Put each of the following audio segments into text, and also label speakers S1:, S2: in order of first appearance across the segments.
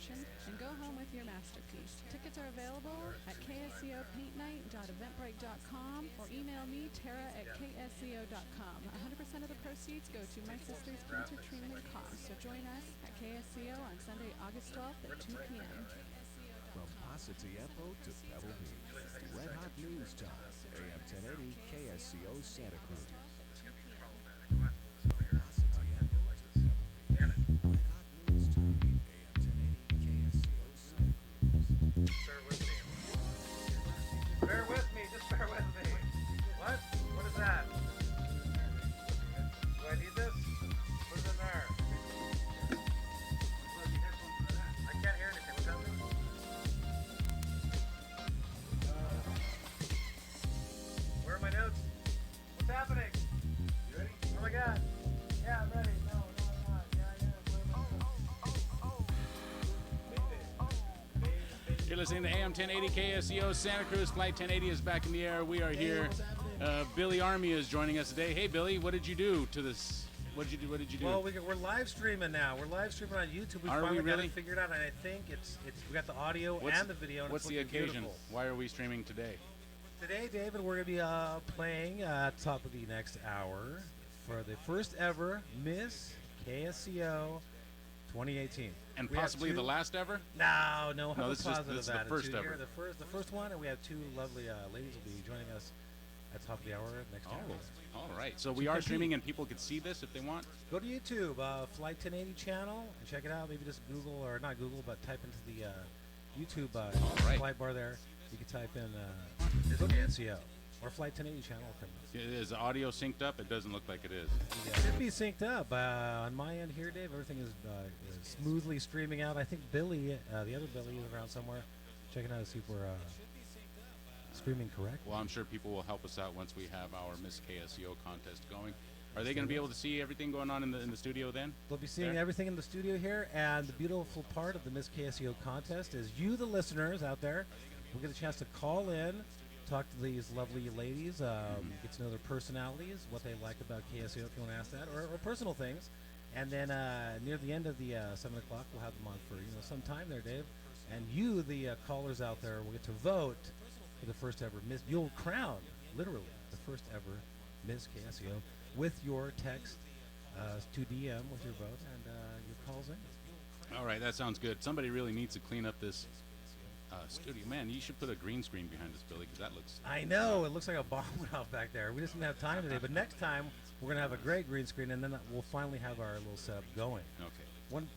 S1: celebration and go home with your masterpiece. Tickets are available at kscopaintnight.eventbrite.com or email me, Tara, at ksco.com. 100% of the proceeds go to my sister's cancer treatment costs. So join us at KSCO on Sunday, August 12th at 2 p.m.
S2: From Paso Tiempo to Pebble Beach, Red Hot News Time, AM 1080 KSCO Santa Cruz. Paso Tiempo to Pebble Beach, Red Hot News Time, AM 1080 KSCO Santa Cruz.
S3: Bear with me. Just bear with me. What? What is that? Do I need this? Put it in there. I can't hear anything. What's happening? Where are my notes? What's happening? You ready? Oh my God. Yeah, I'm ready. No, I'm not. Yeah.
S4: You're listening to AM 1080 KSCO Santa Cruz. Flight 1080 is back in the air. We are here. Billy Army is joining us today. Hey, Billy, what did you do to this? What did you do?
S3: Well, we're live streaming now. We're live streaming on YouTube. We
S4: Are we
S3: finally got
S4: really?
S3: it figured out, and I think it's we got the audio
S4: What's-
S3: and the video. And
S4: What's
S3: it's
S4: the
S3: looking
S4: occasion?
S3: beautiful.
S4: Why are we streaming today?
S3: Today, David, we're going to be playing at the top of the next hour for the first ever Miss KSCO 2018.
S4: And
S3: We have
S4: possibly the
S3: two-
S4: last ever?
S3: No,
S4: No,
S3: how
S4: this is
S3: positive
S4: this is the
S3: attitude
S4: first
S3: here.
S4: ever.
S3: The first one, and we have two lovely ladies will be joining us at the top of the hour next hour.
S4: All right. So we are streaming, and people can see this if they want.
S3: Go to YouTube, Flight 1080 channel, and check it out. Maybe just Google, or not Google, but type into the YouTube
S4: right.
S3: flight bar there. You can type in KSCO or Flight 1080 channel. will come up.
S4: Is the audio synced up? It doesn't look like it is.
S3: It should be synced up. On my end here, Dave, everything is smoothly streaming out. I think Billy, the other Billy, is around somewhere checking out to see if we're streaming correct.
S4: Well, I'm sure people will help us out once we have our Miss KSCO contest going. Are they going to be able to see everything going on in the studio then?
S3: They'll be seeing
S4: There?
S3: everything in the studio here, and the beautiful part of the Miss KSCO contest is you, the listeners out there, will get a chance to call in, talk to these lovely ladies, get to know their personalities, what they like about KSCO, if you want to ask that, or personal things. And then near the end of the 7 o'clock, we'll have them on for some time there, Dave. And you, the callers out there, will get to vote for the first ever Miss. You'll crown, literally, the first ever Miss KSCO with your text to DM with your vote and your calls in.
S4: All right, that sounds good. Somebody really needs to clean up this studio. Man, you should put a green screen behind us, Billy, because that looks...
S3: I know, it looks like a bomb went off back there. We just didn't have time today, but next time we're going to have a great green screen, and then we'll finally have our little setup going.
S4: Okay.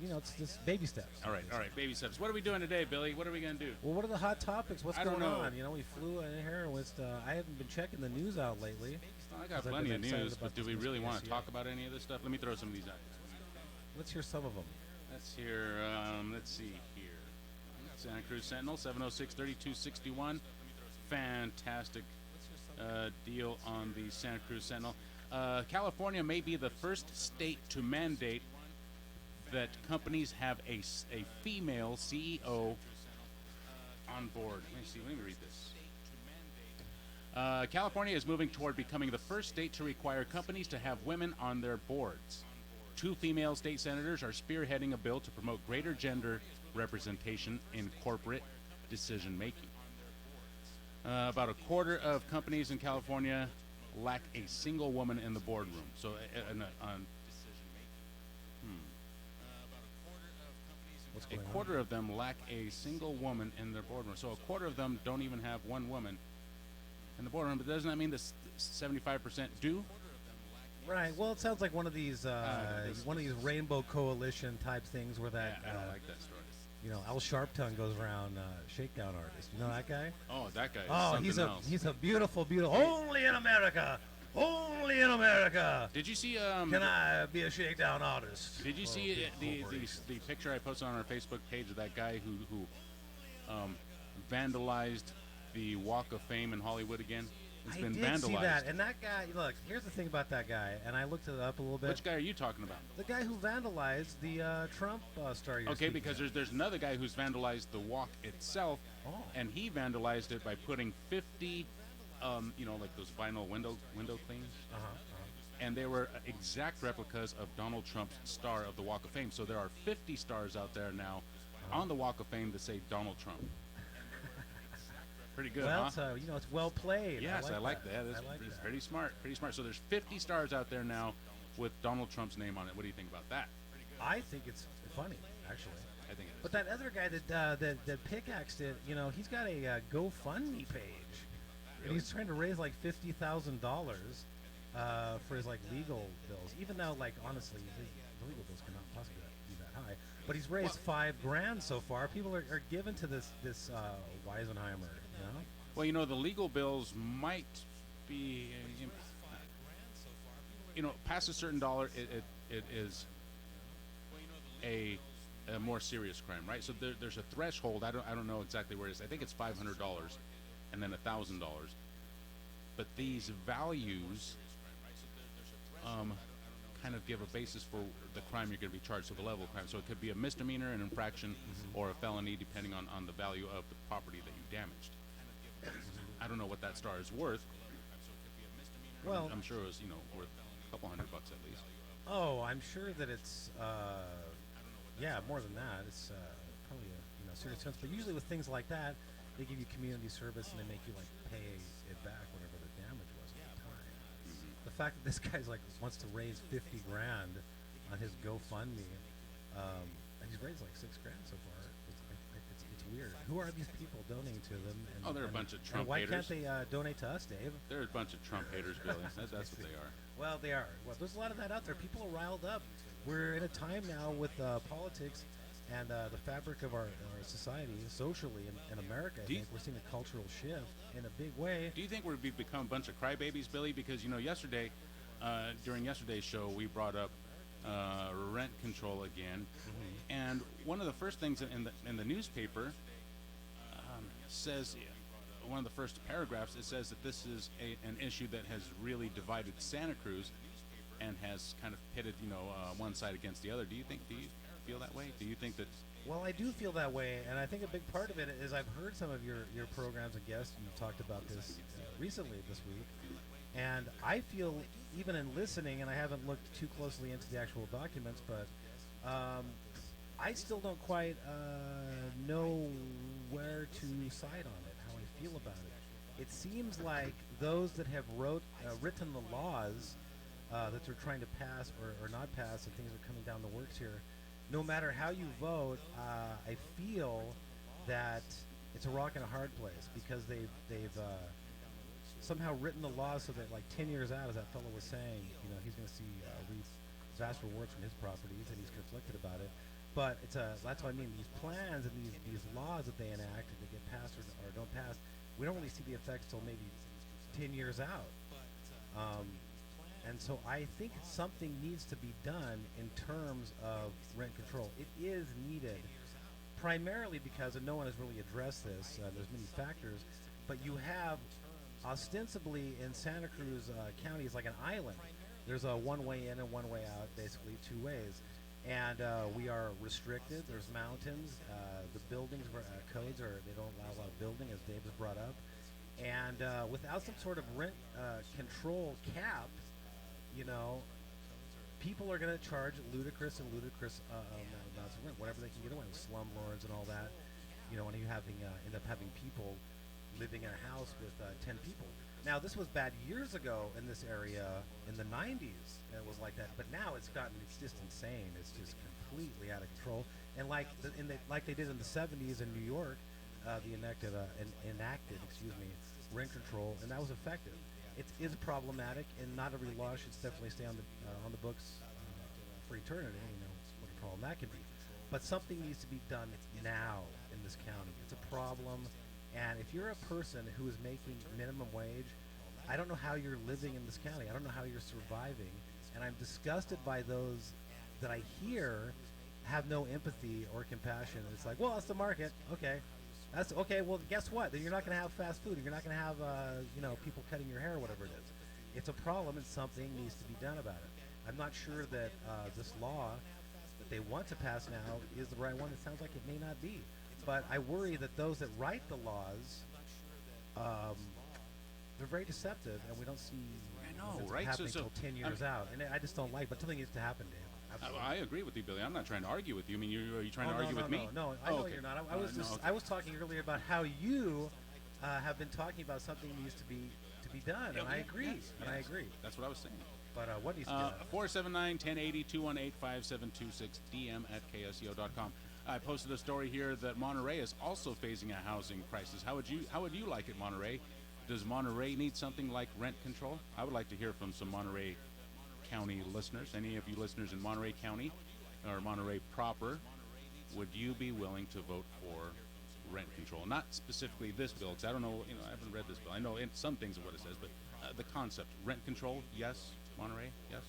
S3: It's just baby steps.
S4: All right, baby steps. What are we doing today, Billy? What are we going to do?
S3: Well, what are the hot topics? What's
S4: I
S3: going
S4: don't know.
S3: on? We flew in here, and I haven't been checking the news out lately.
S4: I got
S3: 'cause I've
S4: plenty
S3: been
S4: of
S3: excited
S4: news,
S3: about
S4: but do
S3: this
S4: we
S3: Miss
S4: really want to
S3: KSCO.
S4: talk about any of this stuff? Let me throw some of these out.
S3: Let's hear some of them.
S4: Let's hear, let's see here. Santa Cruz Sentinel, 706-3261. Fantastic deal on the Santa Cruz Sentinel. California may be the first state to mandate that companies have a female CEO on board. Let me read this. California is moving toward becoming the first state to require companies to have women on their boards. 2 female state senators are spearheading a bill to promote greater gender representation in corporate decision making. About a quarter of companies in California lack a single woman in the boardroom. So,
S3: What's
S4: a
S3: going on?
S4: quarter of them lack a single woman in their boardroom. So a quarter of them don't even have one woman in the boardroom. But doesn't that mean that 75% do?
S3: Right. Well, it sounds like one of these rainbow coalition type things where that
S4: I don't like that story.
S3: Al Sharptongue goes around shakedown artist. You know that guy?
S4: Oh, that guy is
S3: Oh,
S4: something
S3: he's
S4: else.
S3: he's a beautiful. Only in America. Only in America.
S4: Did you see?
S3: Can I be a shakedown artist?
S4: Did you see the picture I posted on our Facebook page of that guy who vandalized the Walk of Fame in Hollywood again? It's been
S3: did
S4: vandalized.
S3: see that, and that guy. Look, here's the thing about that guy, and I looked it up a little bit.
S4: Which guy are you talking about?
S3: The guy who vandalized the Trump star. You're
S4: Okay,
S3: speaking
S4: because
S3: of.
S4: there's another guy who's vandalized the walk itself,
S3: Oh.
S4: and he vandalized it by putting 50, like those vinyl window cleans, and they were exact replicas of Donald Trump's star of the Walk of Fame. So there are 50 stars out there now on the Walk of Fame that say Donald Trump. Pretty good,
S3: Well,
S4: huh?
S3: it's, it's well played.
S4: Yes, I like that. That's
S3: I like that.
S4: pretty smart. Pretty smart. So there's 50 stars out there now with Donald Trump's name on it. What do you think about that?
S3: I think it's funny, actually.
S4: I think it is.
S3: But that other guy that pickaxed it, he's got a GoFundMe page, and he's trying to raise like $50,000 for his like legal bills. Even though, like, honestly, his legal bills cannot possibly be that high. But he's raised $5,000 so far. People are given to this Weisenheimer,
S4: Well, the legal bills might be, past a certain dollar, it is a more serious crime, right? So there's a threshold. I don't know exactly where it is. I think it's $500 and then $1,000. But these values kind of give a basis for the crime you're going to be charged, so the level of crime. So it could be a misdemeanor, an infraction, or a felony, depending on the value of the property that you damaged. I don't know what that star is worth.
S3: Well,
S4: I'm sure it was, worth a couple $100 at least.
S3: Oh, I'm sure that it's more than that. It's probably a serious offense. But usually with things like that, they give you community service and they make you like pay it back whatever the damage was at the time. The fact that this guy's like wants to raise $50,000 on his GoFundMe, and he's raised like $6,000 so far. It's weird. Who are these people donating to them? And,
S4: They're a bunch of Trump
S3: why
S4: haters.
S3: can't they donate to us, Dave?
S4: They're a bunch of Trump haters, Billy. That's what they are.
S3: Well, they are. Well, there's a lot of that out there. People are riled up. We're in a time now with politics and the fabric of our society, socially in America. I think we're seeing a cultural shift in a big way.
S4: Do you think we've become a bunch of crybabies, Billy? Because yesterday, during yesterday's show, we brought up rent control again, and one of the first things in the newspaper says, one of the first paragraphs, it says that this is an issue that has really divided Santa Cruz and has kind of pitted one side against the other. Do you feel that way? Do you think that?
S3: Well, I do feel that way, and I think a big part of it is I've heard some of your programs and guests, and you've talked about this recently this week, and I feel, even in listening, and I haven't looked too closely into the actual documents, but I still don't quite know where to side on it, how I feel about it. It seems like those that have written the laws that they're trying to pass or not pass, and things are coming down the works here, no matter how you vote, I feel that it's a rock and a hard place, because they've somehow written the laws so that like 10 years out, as that fellow was saying, he's going to see vast rewards from his properties, and he's conflicted about it. But that's what I mean. These plans and these laws that they enact, that they get passed or don't pass, we don't really see the effects till maybe 10 years out. And so I think something needs to be done in terms of rent control. It is needed, primarily because, and no one has really addressed this, there's many factors, but you have ostensibly in Santa Cruz County, it's like an island. There's a one-way in and one-way out, basically 2 ways. And we are restricted. There's mountains. The buildings codes they don't allow a lot of building, as Dave has brought up. And without some sort of rent control cap, people are going to charge ludicrous amounts of rent, whatever they can get away with, slumlords and all that. When you end up having people living in a house with 10 people. Now, this was bad years ago in this area in the 90s. It was like that, but now it's just insane. It's just completely out of control. And like they did in the 70s in New York, they enacted rent control, and that was effective. It is problematic, and not every law should definitely stay on the books for eternity. What a problem that can be. But something needs to be done now in this county. It's a problem. And if you're a person who is making minimum wage, I don't know how you're living in this county. I don't know how you're surviving. And I'm disgusted by those that I hear have no empathy or compassion. It's like, well, that's the market. Okay. That's okay. Well, guess what? Then you're not going to have fast food. You're not going to have, people cutting your hair or whatever it is. It's a problem, and something needs to be done about it. I'm not sure that this law that they want to pass now is the right one. It sounds like it may not be. But I worry that those that write the laws, they're very deceptive, and we don't see
S4: right?
S3: happening until 10 years out. And I just don't like. But something needs to happen, Dave.
S4: I agree with you, Billy. I'm not trying to argue with you. I mean, are you trying to
S3: Oh,
S4: argue
S3: no,
S4: with
S3: no,
S4: me?
S3: no, I
S4: Oh,
S3: know
S4: okay.
S3: you're not. I
S4: No,
S3: was just
S4: okay.
S3: I was talking earlier about how you have been talking about something needs to be done, and I agree.
S4: Yes,
S3: And I
S4: yes.
S3: agree.
S4: That's what I was saying.
S3: But what needs to be done?
S4: 479-1080, 218-5726, DM at KSCO.com. I posted a story here that Monterey is also facing a housing crisis. How would you like it, Monterey? Does Monterey need something like rent control? I would like to hear from some Monterey County listeners. Any of you listeners in Monterey County or Monterey proper, would you be willing to vote for rent control? Not specifically this bill, because I don't know, I haven't read this bill. I know in some things of what it says, but the concept, rent control, yes. Monterey, yes.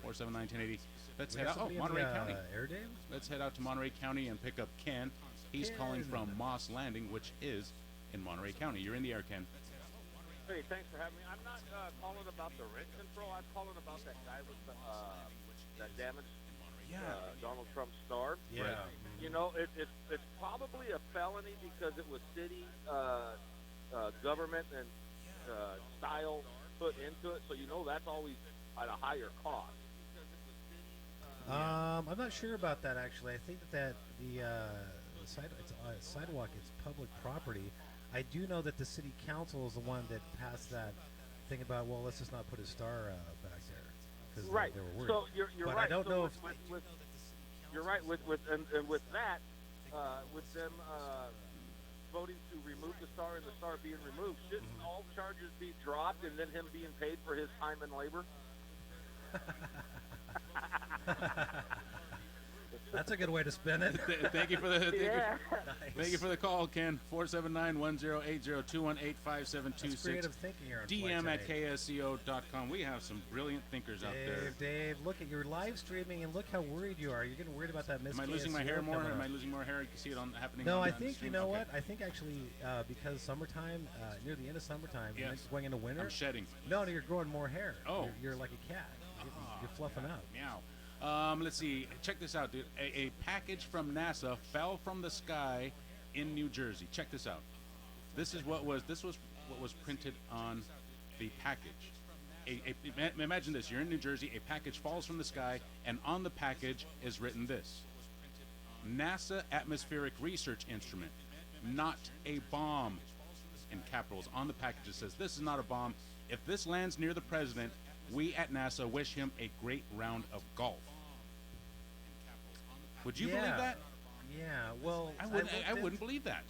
S4: 479-1080. Let's head out. Oh, Monterey County.
S3: Air Dave?
S4: Let's head out to Monterey County and pick up Ken. He's calling from Moss Landing, which is in Monterey County. You're in the air, Ken.
S5: Hey, thanks for having me. I'm not calling about the rent control. I'm calling about that guy with the, that damaged Donald Trump star.
S3: Yeah.
S4: Right.
S5: You know, it's probably a felony because it was city government and style put into it. So that's always at a higher cost.
S3: I'm not sure about that actually. I think that the sidewalk is public property. I do know that the city council is the one that passed that thing about, well, let's just not put a star back there because
S5: Right.
S3: they were worried.
S5: So you're
S3: but
S5: right.
S3: I don't
S5: So
S3: know if
S5: you're right with with that, with them voting to remove the star and the star being removed, shouldn't all charges be dropped and then him being paid for his time and labor?
S3: that's a good way to spin it.
S4: Thank you for the thank you for the
S3: Nice.
S4: call, Ken. 479-1080-218-5726.
S3: That's creative thinking here on
S4: DM
S3: Flight
S4: at
S3: 1080.
S4: KSCO.com. We have some brilliant thinkers out there.
S3: Dave, look at your live streaming and look how worried you are. You're getting worried about that Miss
S4: Am I losing my
S3: KSCO
S4: hair more?
S3: coming
S4: Am
S3: up.
S4: I losing more hair? You can see it happening.
S3: No,
S4: on
S3: I
S4: the
S3: think,
S4: stream.
S3: you know
S4: Okay.
S3: what? I think actually because summertime, near the end of summertime, and
S4: Yes.
S3: then going into winter.
S4: I'm shedding.
S3: No, you're growing more hair.
S4: Oh.
S3: You're like a cat. You're fluffing out.
S4: Meow. Let's see. Check this out, dude. A package from NASA fell from the sky in New Jersey. Check this out. This was what was printed on the package. Imagine this. You're in New Jersey. A package falls from the sky, and on the package is written this: NASA Atmospheric Research Instrument, not a bomb. In capitals on the package it says, "This is not a bomb. If this lands near the president, we at NASA wish him a great round of golf." Would you believe that?
S3: Yeah. Well,
S4: I
S3: looked
S4: wouldn't believe that.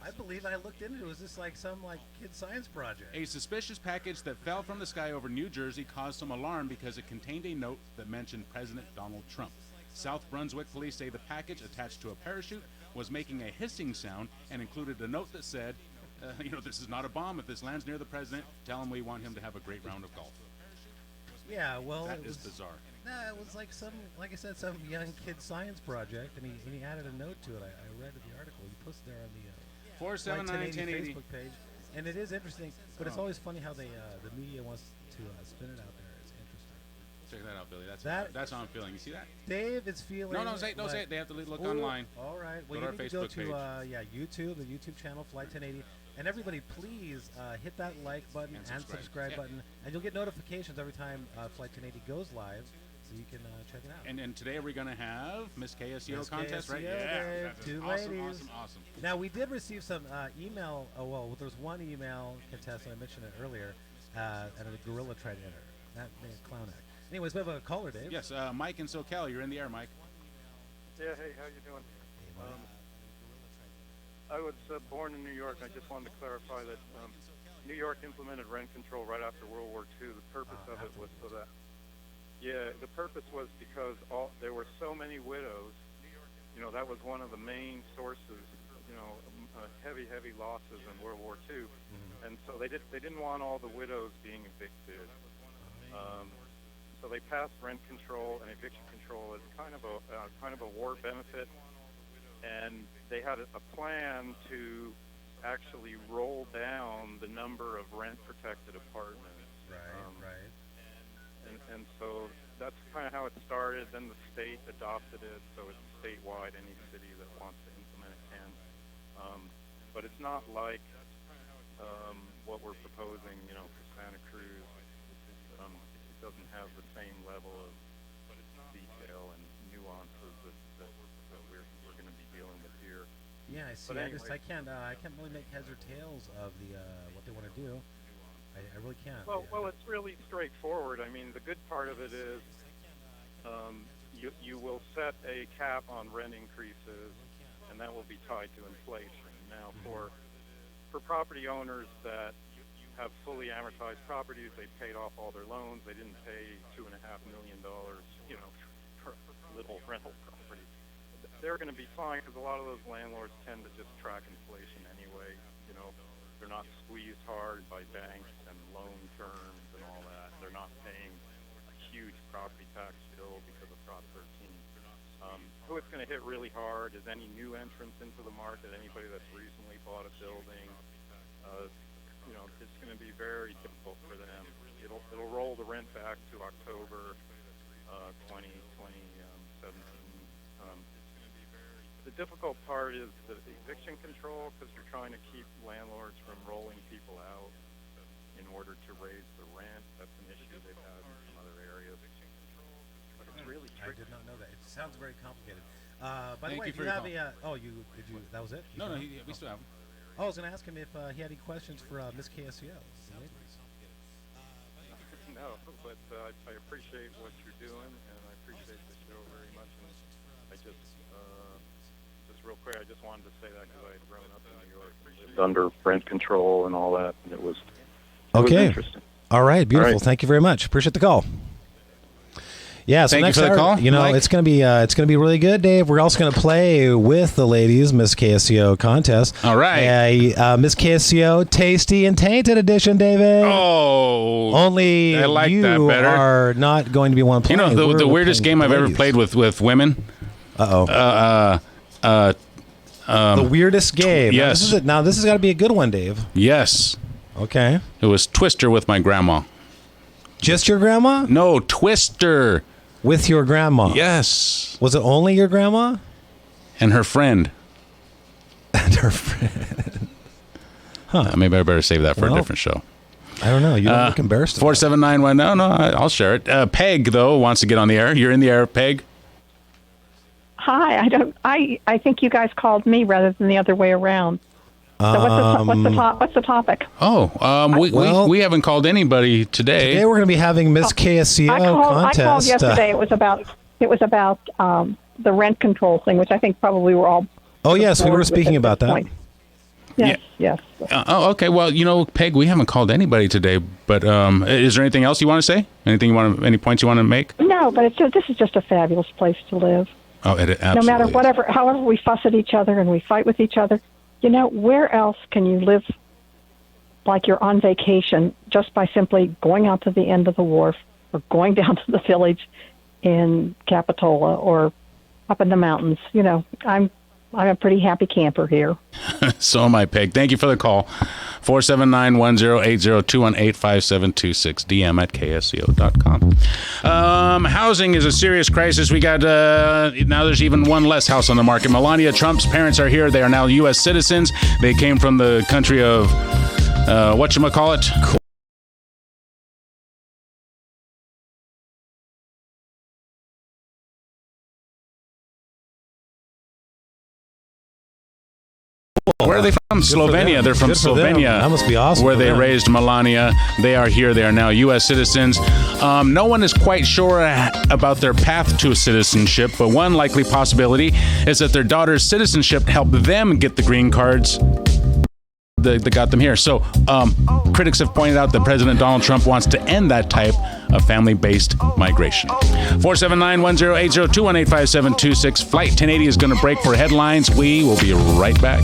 S3: I believe I looked into it. Was this like some kid science project?
S4: A suspicious package that fell from the sky over New Jersey caused some alarm because it contained a note that mentioned President Donald Trump. South Brunswick police say the package, attached to a parachute, was making a hissing sound and included a note that said, "This is not a bomb. If this lands near the president, tell him we want him to have a great round of golf."
S3: Yeah. Well,
S4: That
S3: it
S4: is
S3: was
S4: bizarre.
S3: Nah, it was like like I said, some young kid science project, and he added a note to it. I read the article. He posted there on the Flight 1080
S4: 479-1080.
S3: Facebook page, and it is interesting. But it's always funny how the media wants to spin it out there. It's interesting.
S4: Check that out, Billy. That's how I'm feeling. You see that?
S3: Dave is feeling.
S4: No, say
S3: like,
S4: it. They have to look
S3: Oh,
S4: online.
S3: All right. Well,
S4: Go to
S3: you
S4: our
S3: need to go
S4: Facebook
S3: to YouTube, the YouTube channel, Flight 1080. And everybody, please hit that like button
S4: And
S3: and
S4: subscribe.
S3: subscribe
S4: Yeah.
S3: button, and you'll get notifications every time Flight 1080 goes live, so you can check it out.
S4: And today we're gonna have Miss KSCO
S3: Miss
S4: contest, right?
S3: KSCO,
S4: Yeah,
S3: Dave,
S4: that's
S3: two
S4: awesome,
S3: ladies.
S4: awesome.
S3: Now, we did receive some email. There's one email contestant, I mentioned it earlier, and a gorilla tried to enter. That made a clown act. Anyways, we have a caller, Dave.
S4: Yes, Mike in SoCal, you're in the air, Mike.
S6: Yeah, hey, how you doing? I was born in New York. I just wanted to clarify that New York implemented rent control right after World War II. The purpose of it was so that, the purpose was because there were so many widows. That was one of the main sources. Heavy losses in World War II, and so they didn't want all the widows being evicted. So they passed rent control and eviction control as kind of a war benefit, and they had a plan to actually roll down the number of rent-protected apartments.
S3: Right.
S6: And so that's kind of how it started. Then the state adopted it, so it's statewide. Any city that wants to implement it can. But it's not like what we're proposing, for Santa Cruz. It doesn't have the same level of detail. detail and nuances that we're going to be dealing with here.
S3: Yeah, I see.
S6: But
S3: I can't really make heads or tails of the what they want to do. I really can't.
S6: Well, it's really straightforward. I mean, the good part of it is you will set a cap on rent increases, and that will be tied to inflation. Now, for property owners that have fully amortized properties, they paid off all their loans, they didn't pay $2.5 million, for little rental property. They're going to be fine because a lot of those landlords tend to just track inflation anyway. They're not squeezed hard by banks and loan terms and all that. They're not paying a huge property tax bill because of Prop 13. Who it's going to hit really hard is any new entrants into the market, anybody that's recently bought a building. It's going to be very difficult for them. It'll roll the rent back to October 2017. The difficult part is the eviction control, because you're trying to keep landlords from rolling people out in order to raise the rent. That's an issue they've had in some other areas. But it's really tricky.
S3: I did not know that. It sounds very complicated. By the
S4: Thank
S3: way,
S4: you
S3: do
S4: for
S3: you
S4: your
S3: have
S4: call.
S3: that was it?
S4: No, we still have him.
S3: I was going to ask him if he had any questions for Miss KSCO.
S6: No, but I appreciate what you're doing, and I appreciate the show very much. And I just real quick, I just wanted to say that because I had grown up in New York and lived under rent control and all that, and it was interesting.
S3: All right, beautiful.
S6: All right.
S3: Thank you very much. Appreciate the call. Yeah, so
S4: Thank you
S3: next
S4: for the
S3: hour,
S4: call, Mike.
S3: it's gonna be really good, Dave. We're also gonna play with the ladies, Miss KSCO contest.
S4: All right.
S3: Miss KSCO Tasty and Tainted edition, David.
S4: Oh,
S3: Only
S4: I like
S3: you
S4: that better.
S3: are not going to be one playing.
S4: The weirdest game I've ever played with women.
S3: The weirdest game.
S4: Yes.
S3: Now this has got to be a good one, Dave.
S4: Yes.
S3: Okay.
S4: It was Twister with my grandma.
S3: Just your grandma?
S4: No, Twister.
S3: With your grandma?
S4: Yes.
S3: Was it only your grandma?
S4: And her friend.
S3: And her friend.
S4: Maybe I better save that for a different show.
S3: I don't know. You don't look embarrassed.
S4: 4791. No, I'll share it. Peg, though, wants to get on the air. You're in the air, Peg.
S7: Hi. I think you guys called me rather than the other way around. So what's the topic?
S4: We haven't called anybody today.
S3: Today we're going to be having Miss KSCO contest.
S7: I called yesterday. It was about the rent control thing, which I think probably we're all.
S3: Oh yes, we were speaking about that.
S7: Point. Yes.
S4: Okay. Well, Peg, we haven't called anybody today. But is there anything else you want to say? Any points you want to make?
S7: No, but this is just a fabulous place to live.
S4: Oh, it absolutely.
S7: No matter however we fuss at each other and we fight with each other. Where else can you live like you're on vacation just by simply going out to the end of the wharf or going down to the village in Capitola or up in the mountains? I'm a pretty happy camper here.
S4: So am I, Peg. Thank you for the call. 479-1080-218-5726. DM at ksco.com. Housing is a serious crisis. We got, now there's even one less house on the market. Melania Trump's parents are here. They are now U.S. citizens. They came from the country of, whatchamacallit? Where are they from? Slovenia. They're from Slovenia.
S3: That must be awesome.
S4: Where they raised Melania. They are here. They are now U.S. citizens. No one is quite sure about their path to citizenship, but one likely possibility is that their daughter's citizenship helped them get the green cards that got them here. So critics have pointed out that President Donald Trump wants to end that type of family-based migration. 479-1080-218-5726. Flight 1080 is going to break for headlines. We will be right back.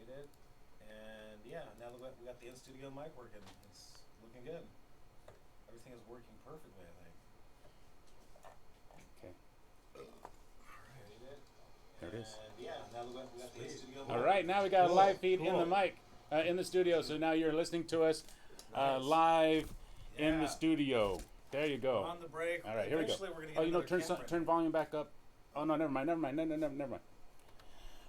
S3: you did. And yeah, now that we got the in-studio mic working, it's looking good. Everything is working perfectly, I think.
S4: Okay.
S3: There it is. And yeah, now that we got the in-studio mic.
S4: All right, now we got a live feed in the mic, in the studio. So now you're listening to us live in the studio. There you go.
S3: On the break.
S4: All right, here we go. Turn volume back up. Oh no, never mind. Never mind.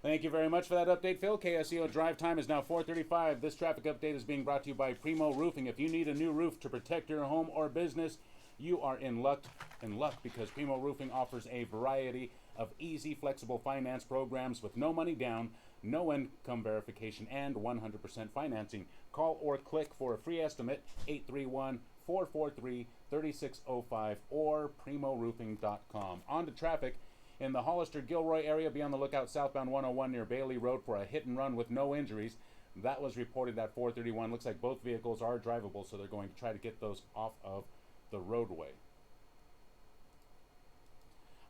S4: Thank you very much for that update, Phil. KSCO drive time is now 4:35. This traffic update is being brought to you by Primo Roofing. If you need a new roof to protect your home or business, you are in luck because Primo Roofing offers a variety of easy, flexible finance programs with no money down, no income verification, and 100% financing. Call or click for a free estimate, 831-443-3605 or primoroofing.com. On to traffic. In the Hollister-Gilroy area, be on the lookout southbound 101 near Bailey Road for a hit and run with no injuries. That was reported at 4:31. Looks like both vehicles are drivable, so they're going to try to get those off of the roadway.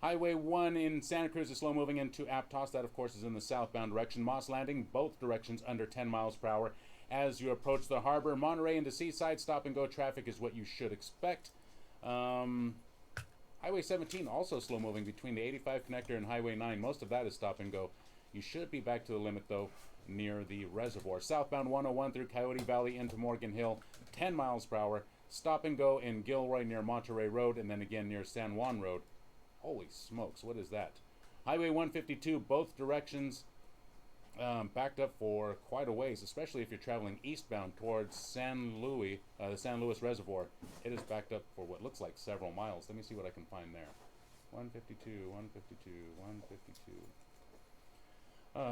S4: Highway 1 in Santa Cruz is slow moving into Aptos. That, of course, is in the southbound direction. Moss Landing, both directions under 10 miles per hour. As you approach the harbor, Monterey into Seaside, stop-and-go traffic is what you should expect. Highway 17 also slow moving between the 85 connector and Highway 9. Most of that is stop-and-go. You should be back to the limit, though, near the reservoir. Southbound 101 through Coyote Valley into Morgan Hill, 10 miles per hour. Stop-and-go in Gilroy near Monterey Road, and then again near San Juan Road. Holy smokes, what is that? Highway 152, both directions backed up for quite a ways, especially if you're traveling eastbound towards San Luis, the San Luis Reservoir. It is backed up for what looks like several miles. Let me see what I can find there. 152.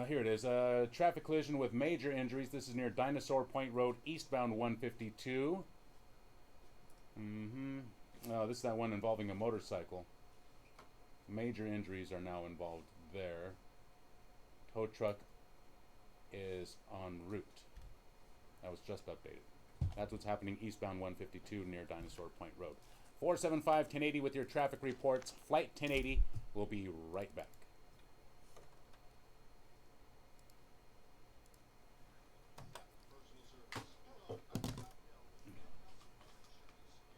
S4: Here it is. Traffic collision with major injuries. This is near Dinosaur Point Road, eastbound 152. This is that one involving a motorcycle. Major injuries are now involved there. Tow truck is en route. That was just updated. That's what's happening eastbound 152 near Dinosaur Point Road. 475-1080 with your traffic reports. Flight 1080. We'll be right back.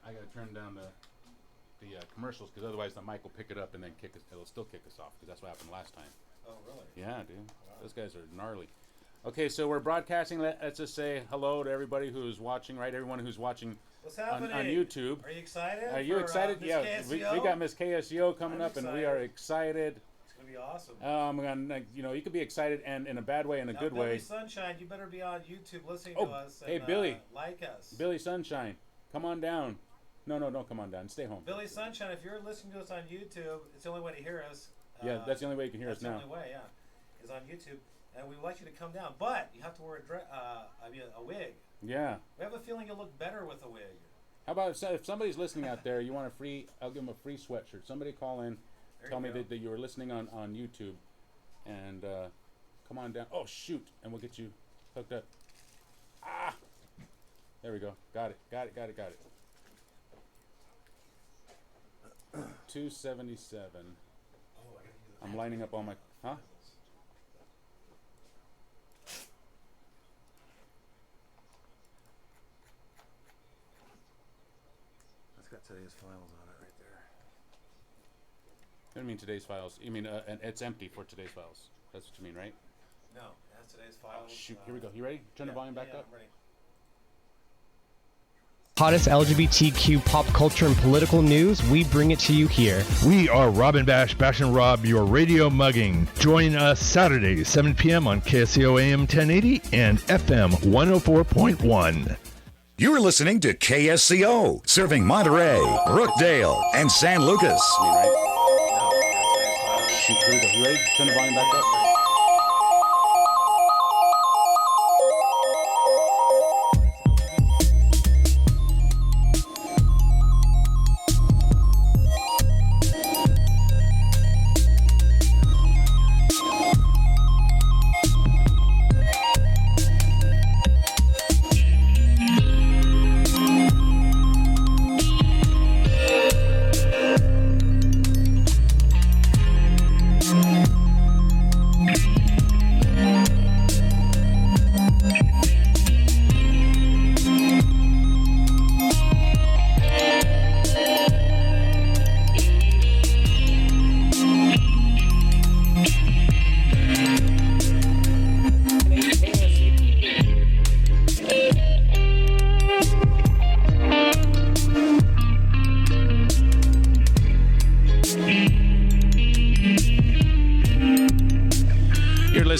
S4: I gotta turn down the commercials because otherwise the mic will pick it up and then it'll still kick us off because that's what happened last time.
S3: Oh, really?
S4: Yeah, dude. Wow. Those guys are gnarly. Okay, so we're broadcasting. Let's just say hello to everybody who's watching, right? Everyone who's watching on YouTube.
S3: Are you excited?
S4: Are you excited?
S3: Miss
S4: Yeah,
S3: KSCO?
S4: we got Miss KSCO coming up,
S3: excited.
S4: and we are excited.
S3: It's going to be awesome.
S4: You could be excited and in a bad way and a good
S3: Billy
S4: way.
S3: Sunshine, you better be on YouTube listening to us. And,
S4: hey, Billy.
S3: Like us.
S4: Billy Sunshine, come on down. No, don't come on down. Stay home.
S3: Billy Sunshine, if you're listening to us on YouTube, it's the only way to hear us.
S4: Yeah, that's the only way you can hear us now.
S3: That's the only way, yeah, is on YouTube. And we would like you to come down, but you have to wear a wig.
S4: Yeah.
S3: We have a feeling you'll look better with a wig.
S4: How about if somebody's listening out there, you want I'll give them a free sweatshirt. Somebody call in, tell me that you were listening on YouTube, and come on down. Oh, shoot, and we'll get you hooked up. Ah! There we go. Got it. 277. I'm lining up all my... Huh?
S3: That's got today's files on it right there.
S4: You don't mean today's files. You mean it's empty for today's files. That's what you mean, right?
S3: No, it has today's files.
S4: Oh, shoot. Here we go. You ready? Turn the volume back up.
S3: I'm ready.
S8: Hottest LGBTQ pop culture and political news, we bring it to you here.
S9: We are Rob and Bash and Rob, your radio mugging. Join us Saturdays, 7 p.m. on KSCO AM 1080 and FM 104.1.
S10: You're listening to KSCO, serving Monterey, Brookdale, and San Lucas.
S4: Shoot, here we go. You ready? Turn the volume back up.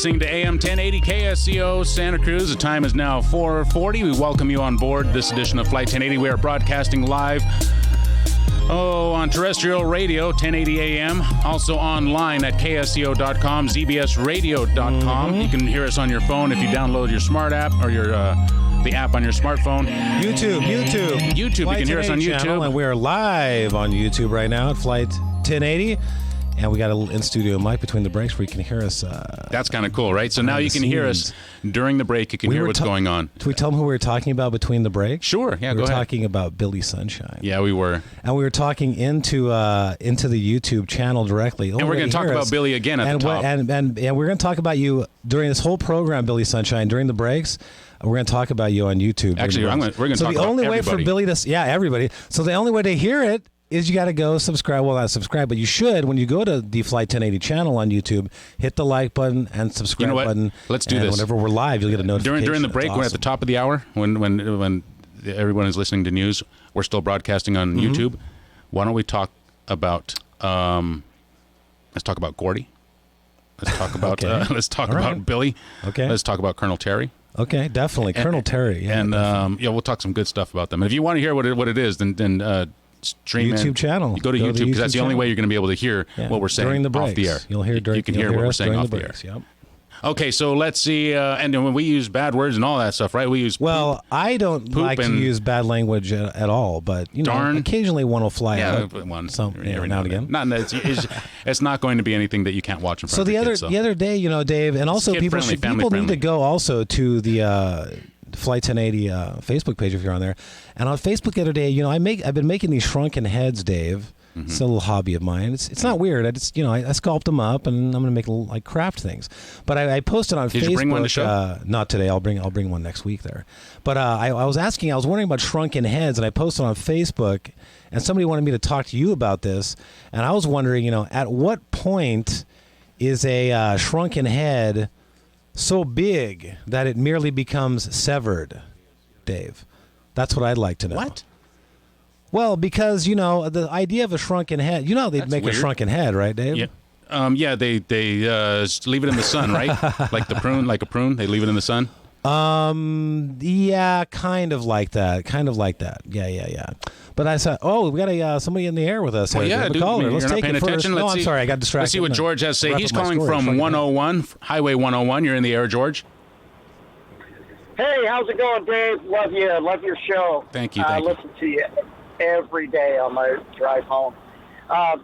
S4: listening to AM 1080 KSCO Santa Cruz. The time is now 4:40. We welcome you on board this edition of Flight 1080. We are broadcasting live on terrestrial radio, 1080 AM. Also online at KSCO.com, ZBSradio.com. You can hear us on your phone if you download your smart app or your the app on your smartphone.
S3: YouTube.
S4: You can hear us on YouTube.
S3: Channel, and we are live on YouTube right now at Flight 1080. And we got a in-studio mic between the breaks where you can hear us.
S4: That's kind of cool, right? So now you can hear us during the break. You can hear what's going on.
S3: Did we tell them who we were talking about between the breaks?
S4: Sure, yeah,
S3: we
S4: go
S3: were
S4: ahead.
S3: talking about Billy Sunshine.
S4: Yeah, we were.
S3: And we were talking into the YouTube channel directly.
S4: And we're going to talk about Billy again at the top.
S3: And we're going to talk about you during this whole program, Billy Sunshine, during the breaks. We're going to talk about you on YouTube.
S4: Actually, we're going to talk about everybody.
S3: So the only way for Billy to... Yeah, everybody. So the only way to hear it is you got to go subscribe. Well, not subscribe, but you should, when you go to the Flight 1080 channel on YouTube, hit the like button and subscribe button.
S4: Let's do this.
S3: Whenever we're live, you'll get a notification.
S4: During the break,
S3: awesome.
S4: We're at the top of the hour, when everyone is listening to news, we're still broadcasting on YouTube. Why don't we talk about let's talk about Gordy. Let's talk about about Billy.
S3: Okay.
S4: Let's talk about Colonel Terry.
S3: Okay, definitely. Colonel Terry. Yeah,
S4: and we'll talk some good stuff about them. And if you want to hear what it is, then stream
S3: YouTube channel.
S4: You go to YouTube because that's the only way you're going to be able to hear what we're saying
S3: during the breaks.
S4: off the air.
S3: You'll hear
S4: you can hear what we're saying off the air.
S3: Yep.
S4: Okay, so let's see. And when we use bad words and all that stuff, right? We use
S3: poop, I don't like to use bad language at all, but occasionally one will fly out.
S4: One
S3: every now and again.
S4: It's not going to be anything that you can't watch in front of your kids.
S3: The other day, Dave, and also people need to go also to the Flight 1080 Facebook page if you're on there. And on Facebook the other day, I've been making these shrunken heads, Dave. Mm-hmm. It's a little hobby of mine. It's not weird. I just I sculpt them up and I'm going to make little craft things. But I posted on Facebook.
S4: Did you bring one to show?
S3: Not today. I'll bring one next week there. But I was wondering about shrunken heads, and I posted on Facebook, and somebody wanted me to talk to you about this, and I was wondering, at what point is a shrunken head so big that it merely becomes severed, Dave? That's what I'd like to know.
S4: What?
S3: Well, because, the idea of a shrunken head, they'd make
S4: weird.
S3: A shrunken head, right, Dave?
S4: Yeah. They leave it in the sun, right? like a prune, they leave it in the sun?
S3: Yeah, kind of like that. Yeah. But I said, we got somebody in the air with us.
S4: Well, yeah, dude,
S3: Let's take it first. No, I'm sorry, I got distracted.
S4: Let's see what George has to say. He's calling from 101, Highway 101. You're in the air, George.
S11: Hey, how's it going, Dave? Love you. Love your show.
S4: Thank you.
S11: I listen to you every day on my drive home. I've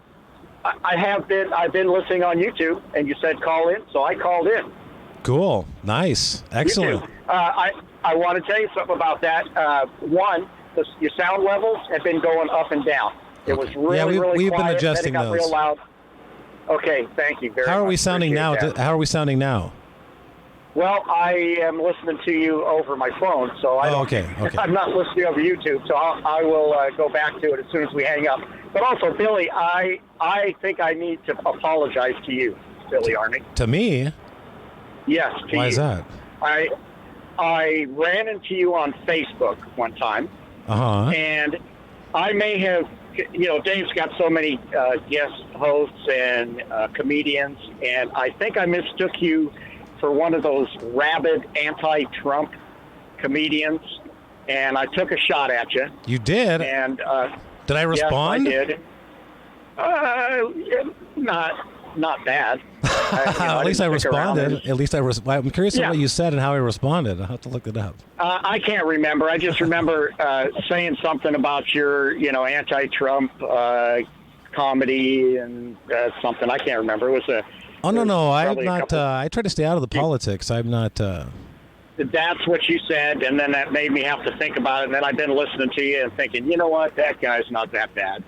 S11: been listening on YouTube, and you said call in, so I called in.
S3: Cool. Nice. Excellent.
S11: I want to tell you something about that. One, your sound levels have been going up and down. It was really, really
S3: we've
S11: quiet.
S3: been adjusting
S11: then it got
S3: those.
S11: Real loud. Okay, thank you very much.
S3: How are we sounding now? How are we sounding now?
S11: Well, I am listening to you over my phone, so
S3: okay.
S11: I'm not listening over YouTube, so I will go back to it as soon as we hang up. But also, Billy, I think I need to apologize to you, Billy Arney.
S3: To me?
S11: Yes, to you.
S3: Why is that?
S11: I ran into you on Facebook one time, and I may have, Dave's got so many guest hosts and comedians, and I think I mistook you for one of those rabid anti-Trump comedians, and I took a shot at you.
S3: You did?
S11: And
S3: did I respond?
S11: Yes, I did. Not bad.
S3: At least I responded. I'm curious what you said and how I responded. I'll have to look it up.
S11: I can't remember. I just remember saying something about your, anti-Trump comedy and something. I can't remember. It was a...
S3: Oh, no. I'm not. I try to stay out of the politics. I'm not.
S11: That's what you said, and then that made me have to think about it. And then I've been listening to you and thinking, you know what? That guy's not that bad.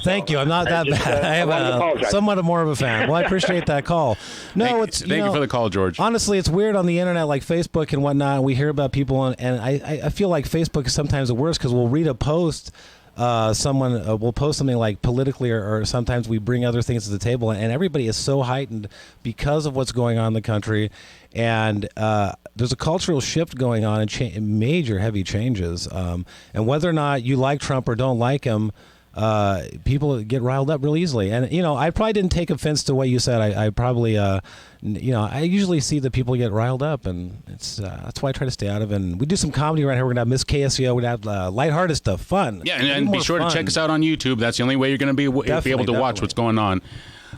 S3: Thank you. I'm not that bad. I have somewhat more of a fan. Well, I appreciate that call. No,
S4: thank you for the call, George.
S3: Honestly, it's weird on the internet, like Facebook and whatnot. And we hear about people, and I feel like Facebook is sometimes the worst because we'll read a post. Someone will post something like politically, or sometimes we bring other things to the table, and everybody is so heightened because of what's going on in the country, and there's a cultural shift going on and major heavy changes. And whether or not you like Trump or don't like him, people get riled up real easily. And, I probably didn't take offense to what you said. I probably, I usually see that people get riled up, and that's why I try to stay out of it. And we do some comedy right here. We're going to have Miss KSCO. We're going to have lighthearted stuff, fun.
S4: Yeah, and be sure to check us out on YouTube. That's the only way you're going to be able to watch what's going on.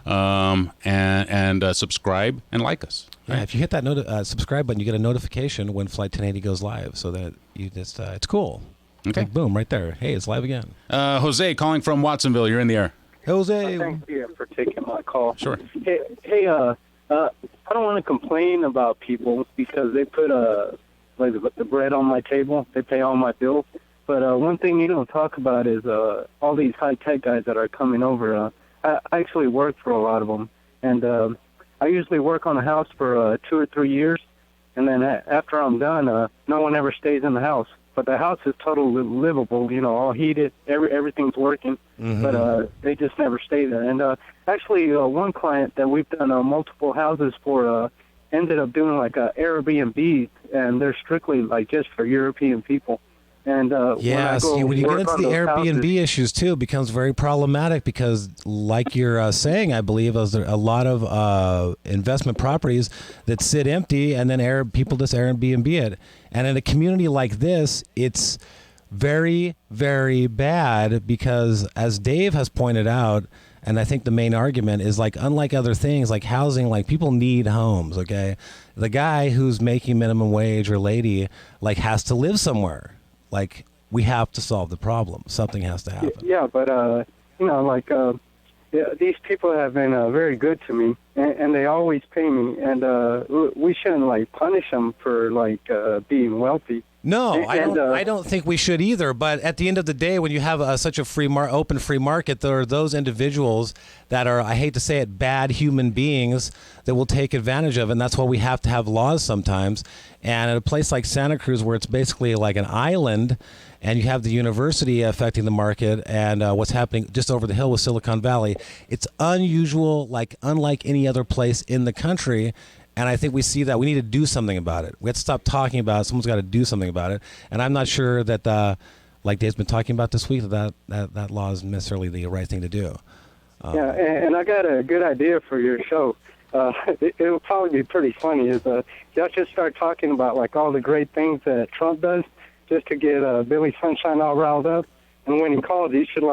S4: And subscribe and like us.
S3: Yeah, if you hit that subscribe button, you get a notification when Flight 1080 goes live, so that you just it's cool.
S4: Okay.
S3: It's like, boom, right there. Hey, it's live again.
S4: Jose calling from Watsonville. You're in the air.
S3: Jose.
S12: Thank you for taking my call.
S4: Sure.
S12: Hey, I don't want to complain about people because they put like the bread on my table. They pay all my bills. But one thing you don't talk about is all these high-tech guys that are coming over. I actually work for a lot of them. And I usually work on a house for 2 or 3 years. And then after I'm done, no one ever stays in the house. But the house is totally livable, all heated, everything's working, but they just never stay there. And actually, one client that we've done multiple houses for ended up doing like a Airbnb, and they're strictly like just for European people. And when you
S3: get into the Airbnb issues too, it becomes very problematic because, like you're saying, I believe there's a lot of investment properties that sit empty, and then people just Airbnb it. And in a community like this, it's very, very bad because, as Dave has pointed out, and I think the main argument is, like, unlike other things like housing, like, people need homes. Okay, the guy who's making minimum wage or lady has to live somewhere. Like, we have to solve the problem. Something has to happen.
S12: Yeah, but, these people have been very good to me, and they always pay me. And we shouldn't, punish them for, being wealthy.
S3: No, I don't think we should either. But at the end of the day, when you have such a open free market, there are those individuals that are, I hate to say it, bad human beings that will take advantage of it. And that's why we have to have laws sometimes. And at a place like Santa Cruz, where it's basically like an island, and you have the university affecting the market, and what's happening just over the hill with Silicon Valley, it's unusual, unlike any other place in the country. And I think we see that we need to do something about it. We have to stop talking about it. Someone's got to do something about it. And I'm not sure that, like Dave's been talking about this week, that law is necessarily the right thing to do.
S12: And I got a good idea for your show. It'll probably be pretty funny. Y'all just start talking about all the great things that Trump does just to get Billy Sunshine all riled up. And when he calls, you should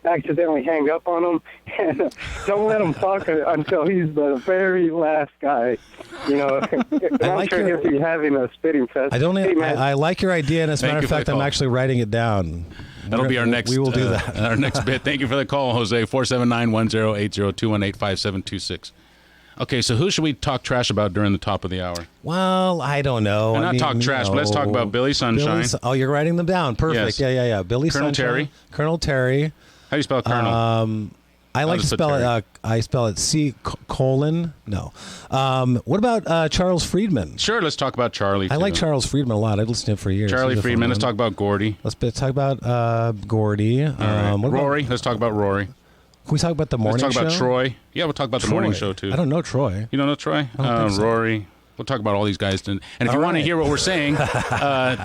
S12: accidentally hang up on him and don't let him talk until he's the very last guy. I'm sure he'll be having a spitting fest.
S3: I like your idea, and as a matter of fact, I'm actually writing it down.
S4: That'll be our next.
S3: We will do that.
S4: Our next bit. Thank you for the call, Jose. 479-1080-218-5726. Okay, so who should we talk trash about during the top of the hour?
S3: Well, I don't know.
S4: Not talk trash, but let's talk about Billy Sunshine.
S3: You're writing them down. Perfect.
S4: Yes.
S3: Yeah. Billy
S4: Colonel
S3: Sunshine.
S4: Terry.
S3: Colonel Terry.
S4: How do you spell Colonel?
S3: I like to spell it. I spell it C:. No. What about Charles Friedman?
S4: Sure, let's talk about Charlie.
S3: I like Charles Friedman a lot. I've listened to him for years.
S4: Charlie Friedman. Let's talk about Gordy.
S3: Let's talk about Gordy.
S4: Rory. Let's talk about Rory.
S3: Can we talk about the morning show?
S4: Let's talk about Troy. Yeah, we'll talk about the morning show, too.
S3: I don't know Troy.
S4: You don't know Troy?
S3: I don't think so.
S4: Rory. We'll talk about all these guys. And if you want to hear what we're saying,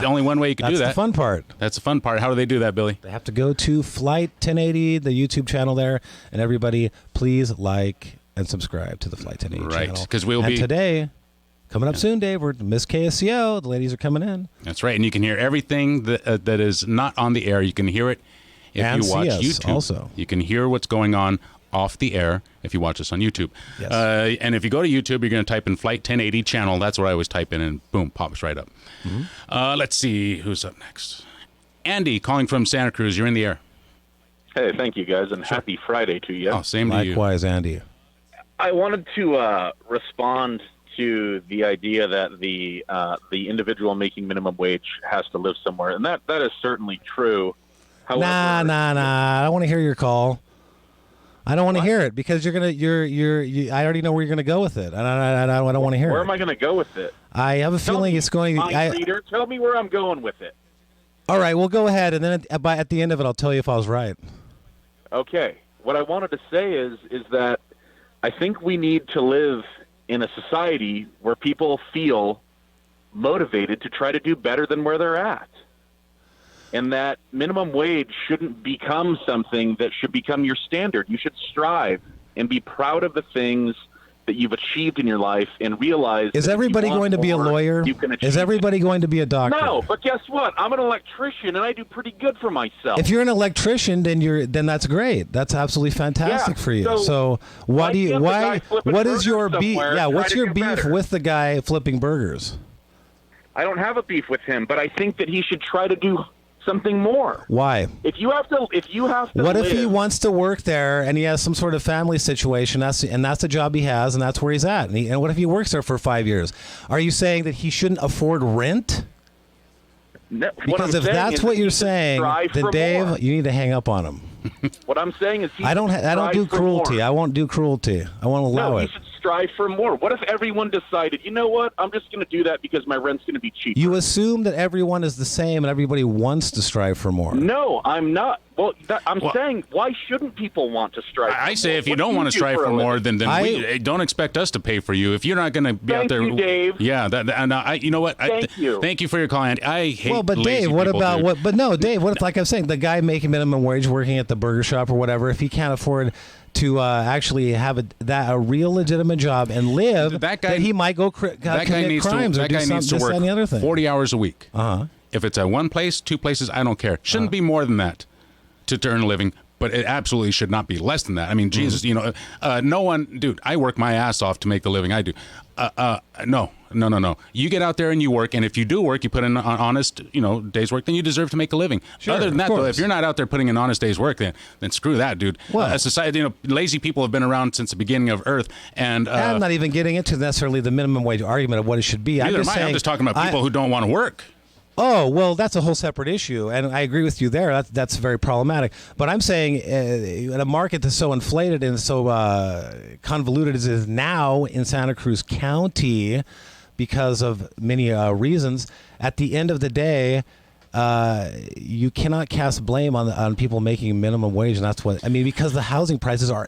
S4: only one way you can do that.
S3: That's the fun part.
S4: That's the fun part. How do they do that, Billy?
S3: They have to go to Flight 1080, the YouTube channel there. And everybody, please like and subscribe to the Flight 1080 channel.
S4: Right, because we'll be...
S3: today... Coming up soon, Dave. We're Miss KSCO. The ladies are coming in.
S4: That's right. And you can hear everything that is not on the air. You can hear it if you watch YouTube.
S3: Also.
S4: You can hear what's going on off the air if you watch us on YouTube.
S3: Yes.
S4: And if you go to YouTube, you're going to type in Flight 1080 channel. That's what I always type in, and boom, pops right up. Mm-hmm. Let's see who's up next. Andy, calling from Santa Cruz. You're in the air.
S13: Hey, thank you, guys, and happy Friday to you.
S4: Oh, same to you.
S3: Likewise, Andy.
S13: I wanted to respond to the idea that the individual making minimum wage has to live somewhere, and that is certainly true. However,
S3: Nah. I don't want to hear your call. I don't want to hear it because I already know where you're gonna go with it, and I don't want to hear it.
S13: Where am I going to go with it?
S3: I have a feeling it's going.
S13: Reader, tell me where I'm going with it.
S3: All right, we'll go ahead, and then at the end of it, I'll tell you if I was right.
S13: Okay. What I wanted to say is that I think we need to live in a society where people feel motivated to try to do better than where they're at. and that minimum wage shouldn't become something that should become your standard. You should strive and be proud of the things that you've achieved in your life and realize.
S3: Is everybody going to be a lawyer? Is everybody going to be a doctor?
S13: No, but guess what? I'm an electrician and I do pretty good for myself.
S3: If you're an electrician, then that's great. That's absolutely fantastic for you. So what is your beef? Yeah, what's your beef with the guy flipping burgers?
S13: I don't have a beef with him, but I think that he should try to do something more.
S3: Why?
S13: If you have to
S3: What
S13: live,
S3: if he wants to work there and he has some sort of family situation, that's the job he has and that's where he's at? And what if he works there for 5 years? Are you saying that he shouldn't afford rent?
S13: No,
S3: because if that's what you're saying, then Dave, you need to hang up on him.
S13: What I'm saying is
S3: I don't do cruelty.
S13: More.
S3: I won't do cruelty. I won't allow it.
S13: You should strive for more. What if everyone decided, you know what, I'm just going to do that because my rent's going to be cheaper?
S3: You assume that everyone is the same and everybody wants to strive for more.
S13: No, I'm not. Well, I'm saying, why shouldn't people want to strive for more?
S4: I say if you don't want to strive for more, then we don't expect us to pay for you. If you're not going to be out there.
S13: Thank you, Dave.
S4: Yeah, you know what? Thank you. Thank you for your call. And I hate
S3: But
S4: lazy
S3: Dave, what
S4: people,
S3: about
S4: dude.
S3: what? But no, Dave, what if, like I'm saying, the guy making minimum wage working at the burger shop or whatever, if he can't afford to actually have a real legitimate job and live, that he might go commit crimes or do
S4: needs to work
S3: any other thing.
S4: 40 hours a week.
S3: Uh-huh.
S4: If it's at one place, two places, I don't care. Shouldn't be more than that to earn a living, but it absolutely should not be less than that. I mean, Jesus, no one, dude, I work my ass off to make the living I do. No. You get out there and you work, and if you do work, you put in an honest, day's work, then you deserve to make a living.
S3: Sure,
S4: Other than that, though, if you're not out there putting an honest day's work, then screw that, dude. Society, lazy people have been around since the beginning of Earth, and
S3: I'm not even getting into necessarily the minimum wage argument of what it should be.
S4: I'm just talking about people who don't want to work.
S3: Oh, well, that's a whole separate issue, and I agree with you there. That's very problematic. But I'm saying in a market that's so inflated and so convoluted as it is now in Santa Cruz County because of many reasons, at the end of the day, you cannot cast blame on people making minimum wage, and that's what I mean, because the housing prices are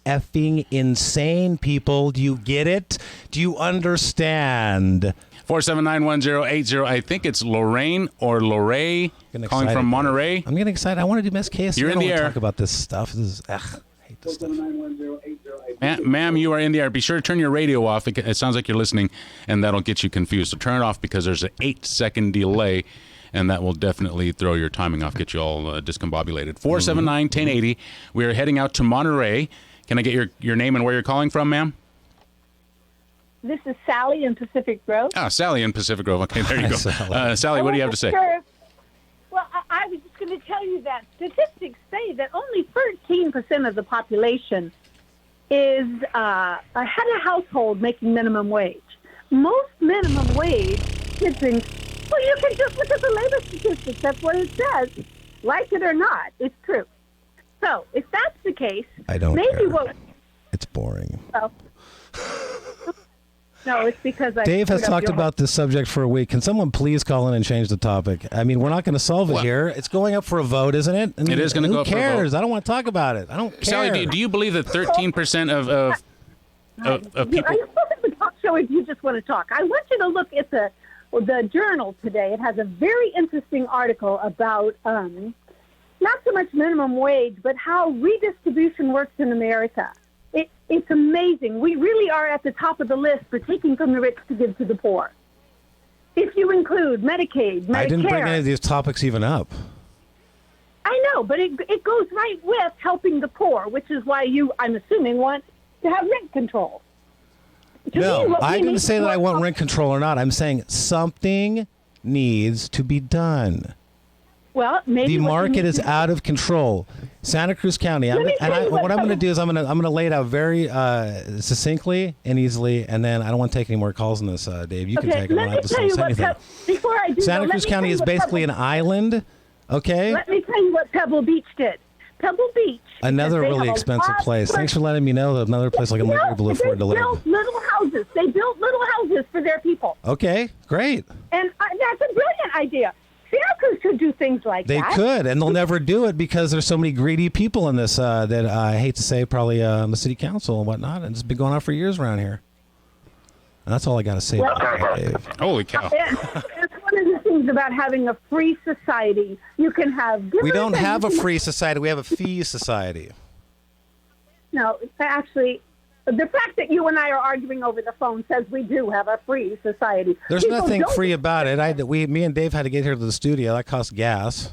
S3: effing insane, people. Do you get it? Do you understand?
S4: 4791080. I think it's Lorraine or Lorray calling from Monterey.
S3: I'm getting excited. I want to do Miss KSCO.
S4: You're in the air.
S3: Talk about this stuff. I hate this stuff.
S4: Ma'am, you are in the air. Be sure to turn your radio off. It sounds like you're listening, and that'll get you confused. So turn it off because there's an 8-second delay, and that will definitely throw your timing off, get you all discombobulated. 479-1080. We are heading out to Monterey. Can I get your name and where you're calling from, ma'am?
S14: This is Sally in Pacific Grove.
S4: Sally in Pacific Grove. Okay, there you go. Sally, what do you have to say?
S14: Well, I was just going to tell you that statistics say that only 13% of the population is had a household making minimum wage. Most minimum wage is in. Well, you can just look at the labor statistics. That's what it says. Like it or not, it's true. So, if that's the case,
S3: I don't
S14: maybe
S3: care. It's boring.
S14: Well, no, it's because
S3: Dave has talked about this subject for a week. Can someone please call in and change the topic? I mean, we're not going to solve it here. It's going up for a vote, isn't it?
S4: It is going to go up for a vote.
S3: Who cares? I don't want to talk about it. I don't care.
S4: Sally, do you believe that 13% of people...
S14: Are you supposed to talk show if you just want to talk? I want you to look at the Journal today. It has a very interesting article about not so much minimum wage, but how redistribution works in America. It's amazing. We really are at the top of the list for taking from the rich to give to the poor. If you include Medicaid, Medicare.
S3: I didn't bring any of these topics even up.
S14: I know, but it goes right with helping the poor, which is why I'm assuming, want to have rent control.
S3: No, I didn't say that I want rent control or not. I'm saying something needs to be done.
S14: Well, maybe
S3: the market is out of control. Santa Cruz County. What I'm going to do is I'm going to lay it out very succinctly and easily, and then I don't want to take any more calls on this, Dave. You can take them. I don't have to say anything.
S14: Before I do,
S3: Santa Cruz County is basically an island. Okay.
S14: Let me tell you what Pebble Beach did. Pebble Beach.
S3: Another really expensive place. Thanks for letting me know that another place I can be able to afford to live.
S14: They built little houses. They built little houses for their people.
S3: Okay, great.
S14: And that's a brilliant idea. Santa Cruz could do things like
S3: that. They could, and they'll never do it because there's so many greedy people in this that I hate to say probably the city council and whatnot, and it's been going on for years around here. And that's all I got to say about that, Dave.
S4: Holy cow.
S14: That's one of the things things about having a free society. You can have givers.
S15: We don't
S14: and
S15: have
S14: you
S15: a
S14: can-
S15: free society. We have a fee society.
S14: No, actually, the fact that you and I are arguing over the phone says we do have a free society.
S15: There's
S14: People
S15: nothing
S14: don't-
S15: free about it. Me and Dave had to get here to the studio. That cost gas.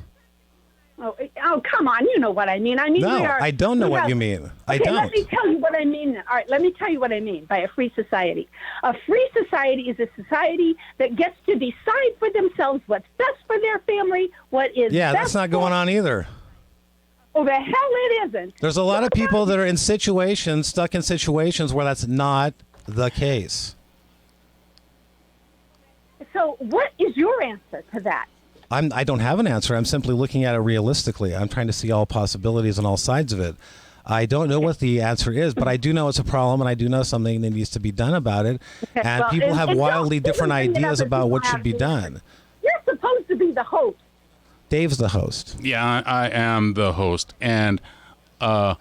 S14: Oh, come on. You know what I mean.
S15: No,
S14: we are,
S15: I don't know
S14: we
S15: what
S14: have-
S15: you mean. I
S14: Okay,
S15: don't.
S14: let me tell you what I mean. All right, let me tell you what I mean by a free society. A free society is a society that gets to decide for themselves what's best for their family, what is
S15: Yeah,
S14: best
S15: that's not going on either.
S14: Oh, the hell it isn't.
S15: There's a lot of people that are in situations, stuck in situations where that's not the case.
S14: So what is your answer to that?
S15: I don't have an answer. I'm simply looking at it realistically. I'm trying to see all possibilities on all sides of it. I don't know what the answer is, but I do know it's a problem, and I do know something that needs to be done about it.
S14: Okay,
S15: And
S14: well,
S15: people have
S14: and
S15: wildly
S14: don't
S15: different
S14: bring it up
S15: ideas
S14: if
S15: about
S14: you
S15: what
S14: have
S15: should be
S14: to.
S15: done.
S14: You're supposed to be the host.
S15: Dave's the host.
S4: Yeah, I am the host, and yeah,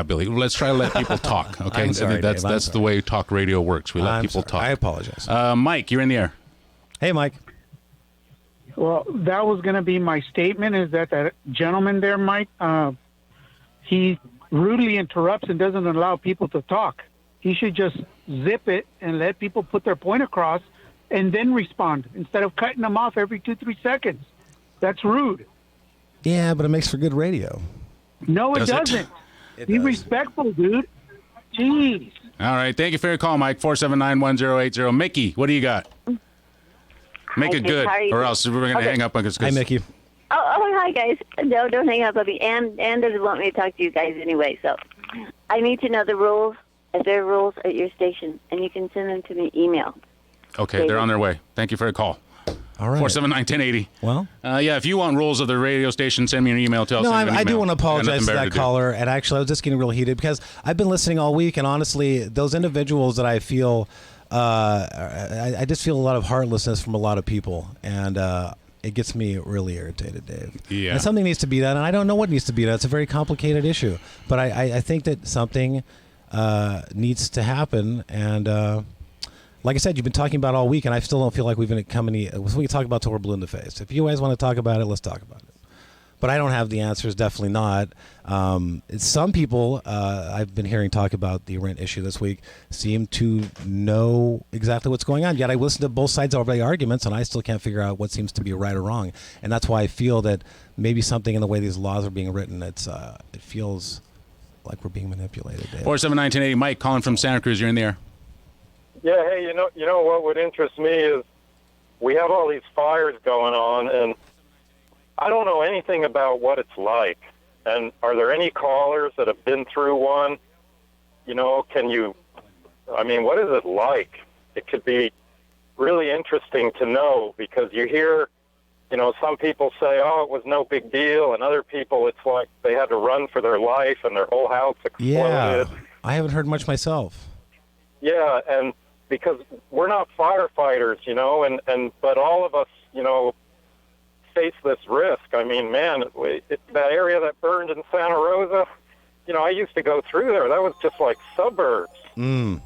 S4: Billy. Let's try to let people talk. Okay,
S15: I'm sorry,
S4: that's
S15: Dave, I'm
S4: the way talk radio works. We let
S15: I'm
S4: people
S15: sorry.
S4: talk.
S15: I apologize.
S4: Mike, you're in the air.
S15: Hey, Mike.
S16: Well, that was going to be my statement, is that gentleman there, Mike, he rudely interrupts and doesn't allow people to talk. He should just zip it and let people put their point across and then respond instead of cutting them off every 2-3 seconds. That's rude.
S15: Yeah, but it makes for good radio.
S16: No, it
S4: Does it?
S16: doesn't.
S15: It
S16: Be
S15: does.
S16: respectful, dude. Jeez.
S4: All right, thank you for your call, Mike. 479-1080. Mickey, what do you got? Make
S17: Hi,
S4: it
S17: Dave.
S4: good,
S17: How are you
S4: or
S17: doing?
S4: else we're gonna
S17: Okay.
S4: hang up on us.
S15: Hi, Mickey.
S17: Oh, hi, guys. No, don't hang up on me. Ann doesn't want me to talk to you guys anyway, so I need to know the rules. If there are rules at your station, and you can send them to me email.
S4: Okay, they're on their way. Thank you for your call.
S15: All right.
S4: 479-1080.
S15: Well,
S4: yeah, if you want rules of the radio station, send me an email.
S15: No, I do want to apologize to that caller. And actually, I was just getting real heated because I've been listening all week, and honestly, those individuals that I feel, I just feel a lot of heartlessness from a lot of people, and it gets me really irritated, Dave.
S4: Yeah.
S15: And something needs to be done, and I don't know what needs to be done. It's a very complicated issue, but I think that something needs to happen, and like I said, you've been talking about it all week, and I still don't feel like we've come any. We can talk about till we're blue in the face. If you guys want to talk about it, let's talk about it. But I don't have the answers. Definitely not. Some people I've been hearing talk about the rent issue this week seem to know exactly what's going on. Yet I listen to both sides of the arguments, and I still can't figure out what seems to be right or wrong. And that's why I feel that maybe something in the way these laws are being written, it feels like we're being manipulated. Dave.
S4: 479-1080. Mike, calling from Santa Cruz. You're in the air.
S6: Yeah, hey, you know what would interest me is we have all these fires going on, and I don't know anything about what it's like. And are there any callers that have been through one? You know, what is it like? It could be really interesting to know, because you hear, some people say, oh, it was no big deal, and other people, it's like they had to run for their life and their whole house exploded.
S15: Yeah, I haven't heard much myself.
S6: Yeah, and because we're not firefighters, but all of us, face this risk. I mean, man, that area that burned in Santa Rosa, I used to go through there. That was just like suburbs.
S15: Mm.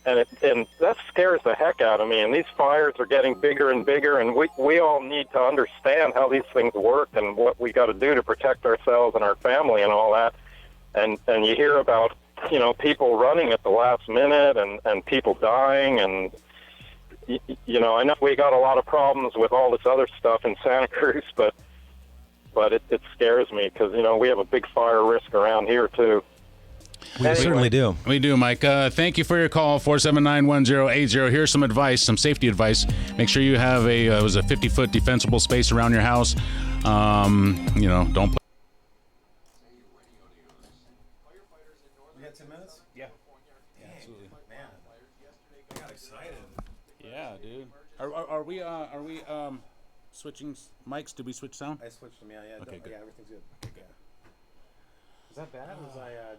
S6: And that scares the heck out of me. And these fires are getting bigger and bigger, and we all need to understand how these things work and what we got to do to protect ourselves and our family and all that. And you hear about, people running at the last minute and people dying. And, I know we got a lot of problems with all this other stuff in Santa Cruz, but it scares me because, we have a big fire risk around here, too.
S15: We certainly do.
S4: We do, Mike. Thank you for your call, 479-1080. Here's some advice, some safety advice. Make sure you have a 50-foot defensible space around your house. Don't put...
S15: We got 10 minutes? Yeah. Absolutely. Man, I got excited.
S4: Yeah, dude. Are we switching mics? Did we switch sound?
S15: I switched them, yeah.
S4: Okay, good.
S15: Yeah, everything's good. Okay. Is that bad?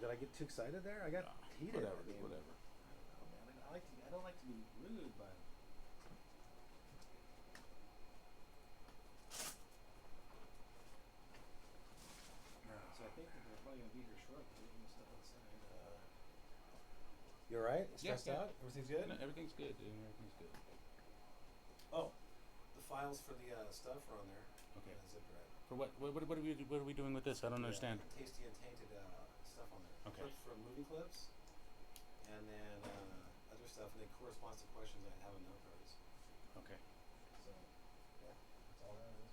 S15: Did I get too excited there? I got heated.
S4: Whatever.
S15: I don't like to be rude, but... So I think that they're probably going to be here shortly. We're going to step outside. You all right? Stressed out? Everything's good?
S4: No, everything's good, dude. Everything's good.
S15: Oh. files for the stuff are on there.
S4: Okay.
S15: Zip drive.
S4: For what are we doing with this? I don't understand.
S15: Tasty and tainted stuff on there.
S4: Okay.
S15: Clips from movie clips, and then other stuff, and then corresponds to questions I have in note cards.
S4: Okay.
S15: So, yeah, that's all that is.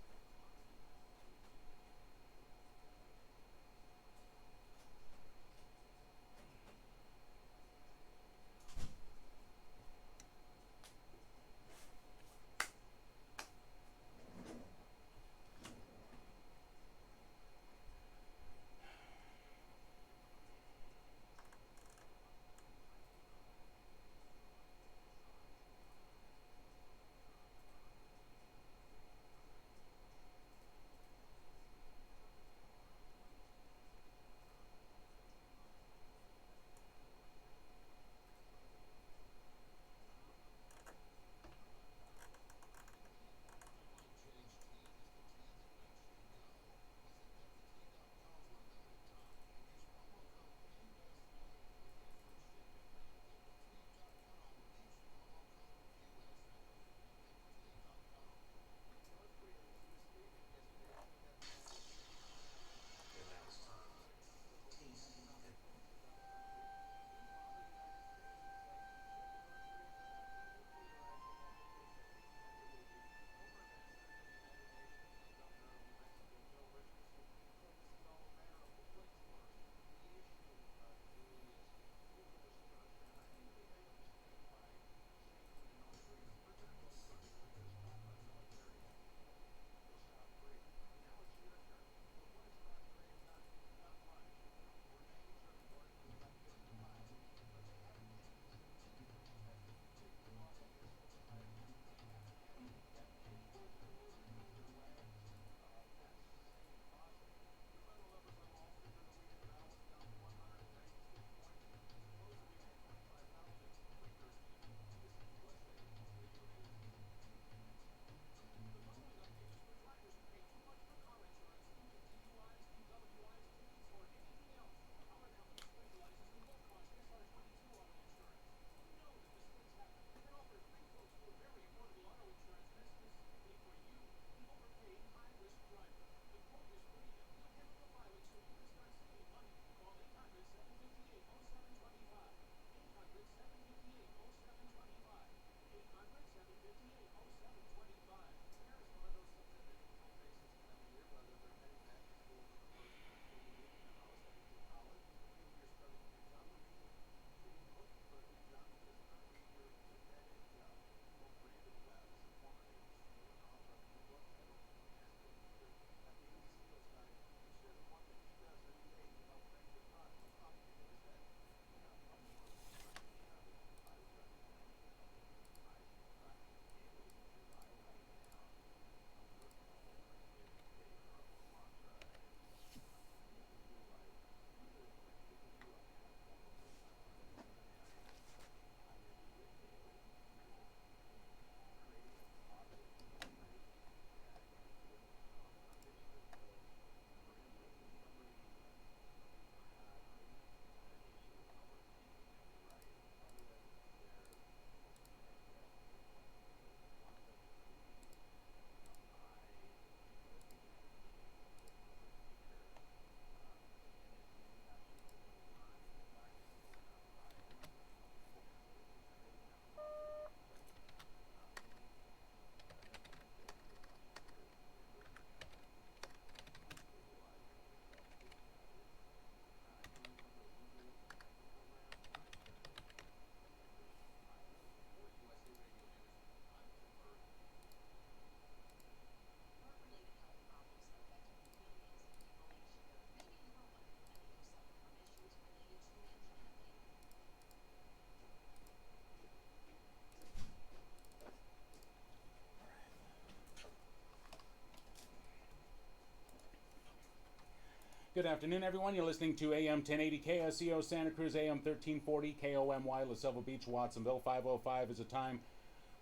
S4: Good afternoon, everyone. You're listening to AM 1080 KSCO Santa Cruz, AM 1340 KOMY La Selva Beach, Watsonville. 5:05 is the time.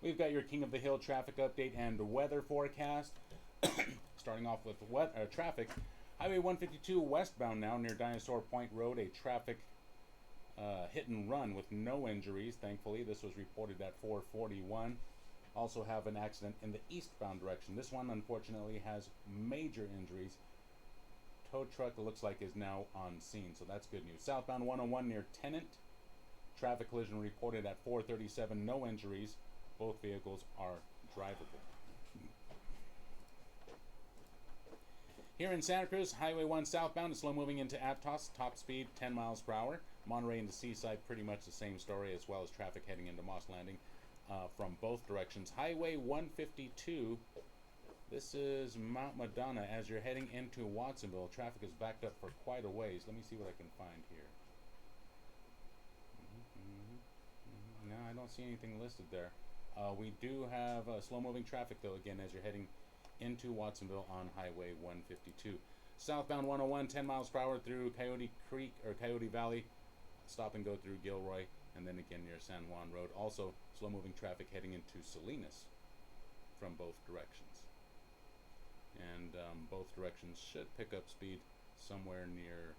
S4: We've got your King of the Hill traffic update and weather forecast. Starting off with traffic. Highway 152 westbound now near Dinosaur Point Road. A traffic hit and run with no injuries, thankfully. This was reported at 4:41. Also have an accident in the eastbound direction. This one, unfortunately, has major injuries. Tow truck, it looks like, is now on scene, so that's good news. Southbound 101 near Tennant. Traffic collision reported at 4:37. No injuries. Both vehicles are drivable. Here in Santa Cruz, Highway 1 southbound is slow moving into Aptos, top speed 10 miles per hour. Monterey into Seaside, pretty much the same story, as well as traffic heading into Moss Landing from both directions. Highway 152, this is Mount Madonna. As you're heading into Watsonville, traffic is backed up for quite a ways. Let me see what I can find here. No, I don't see anything listed there. We do have slow moving traffic, though, again, as you're heading into Watsonville on Highway 152. Southbound 101, 10 miles per hour through Coyote Creek or Coyote Valley. Stop and go through Gilroy, and then again near San Juan Road. Also, slow moving traffic heading into Salinas from both directions. And both directions should pick up speed somewhere near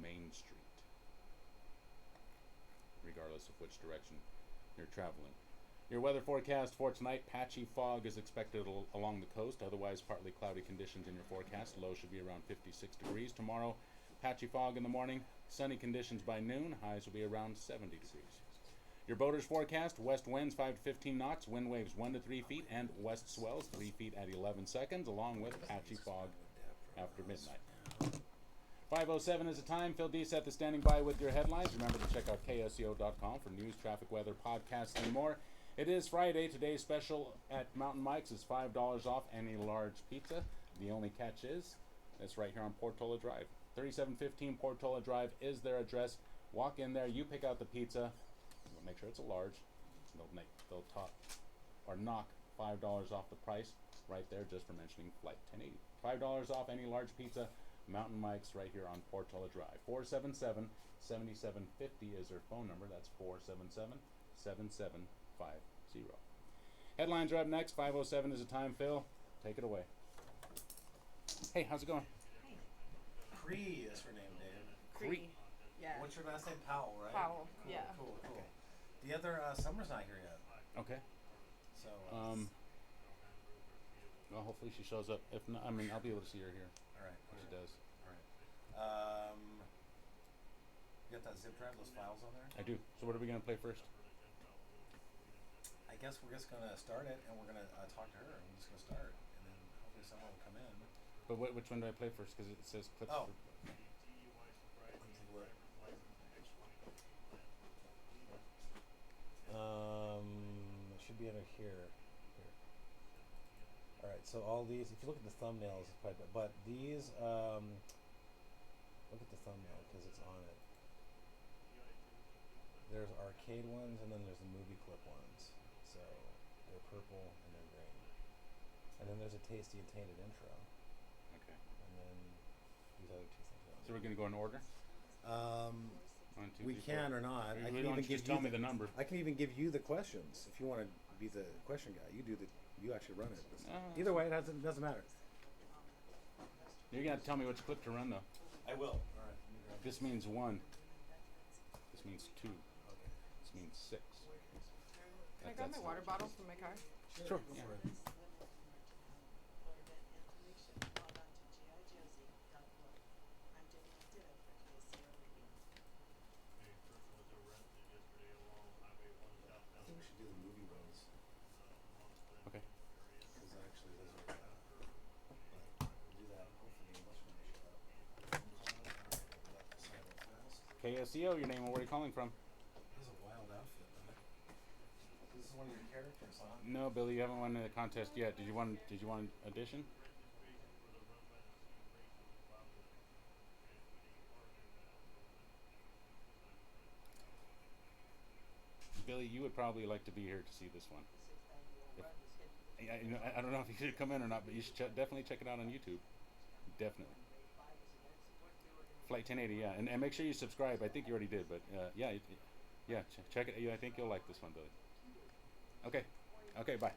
S4: Main Street, regardless of which direction you're traveling. Your weather forecast for tonight: patchy fog is expected along the coast, otherwise partly cloudy conditions in your forecast. Low should be around 56 degrees. Tomorrow, patchy fog in the morning, sunny conditions by noon, highs will be around 70 degrees. Your boaters forecast: west winds 5 to 15 knots, wind waves 1 to 3 feet, and west swells 3 feet at 11 seconds, along with patchy fog after midnight. 5:07 is the time. Phil D. set the standing by with your headlines. Remember to check out KSCO.com for news, traffic, weather, podcasts, and more. It is Friday. Today's special at Mountain Mike's is $5 off any large pizza. The only catch is it's right here on Portola Drive. 3715 Portola Drive is their address. Walk in there. You pick out the pizza. We'll make sure it's a large. They'll top or knock $5 off the price right there just for mentioning Flight 1080. $5 off any large pizza. Mountain Mike's right here on Portola Drive. 477-7750 is their phone number. That's 477-7750. Headlines are up next. 5:07 is the time. Phil, take it away. Hey, how's it going?
S3: Cree is her name, Dave.
S1: Cree. Yeah.
S3: What's your last name? Powell, right?
S1: Powell.
S3: Cool,
S1: Yeah.
S3: Cool. The other Summer's not here yet.
S4: Okay.
S3: So.
S4: Well, hopefully she shows up. If not, I mean, I'll be able to see her here.
S3: All right.
S4: If she does.
S3: All right. You got that zip drive, those files on there?
S4: I do. So what are we gonna play first?
S3: I guess we're just gonna start it, and we're gonna talk to her. We're just gonna start, and then hopefully someone will come in.
S4: But which one do I play first? Because it says clips.
S3: Oh. It should be under here. All right. So all these, if you look at the thumbnails, it's probably, but these, look at the thumbnail because it's on it. There's arcade ones, and then there's the movie clip ones. So they're purple and they're green. And then there's a tasty and tainted intro.
S4: Okay.
S3: And then these other two things.
S4: So we're gonna go in order. 1, 2,
S3: We
S4: 3, 4.
S3: can or not. I can
S4: Why don't
S3: even
S4: you just tell me the number.
S3: I can even give you the questions if you want to be the question guy. You actually run it. Either way, it doesn't matter.
S4: You're gonna have to tell me which clip to run, though.
S3: I will. All right.
S4: This means 1. This means 2. This means 6.
S1: Can I grab my water bottle from my car?
S4: Sure. Yeah. Okay.
S3: Because actually, those are. Do that. Hopefully,
S4: KSCO, your name and where are you calling from?
S3: This is a wild outfit, man. This is one of your characters, huh?
S4: No, Billy, you haven't won the contest yet. Did you want audition? Billy, you would probably like to be here to see this one. I don't know if you should come in or not, but you should definitely check it out on YouTube. Definitely. Flight 1080, yeah, and make sure you subscribe. I think you already did, but yeah, check it. I think you'll like this one, Billy. Okay, bye.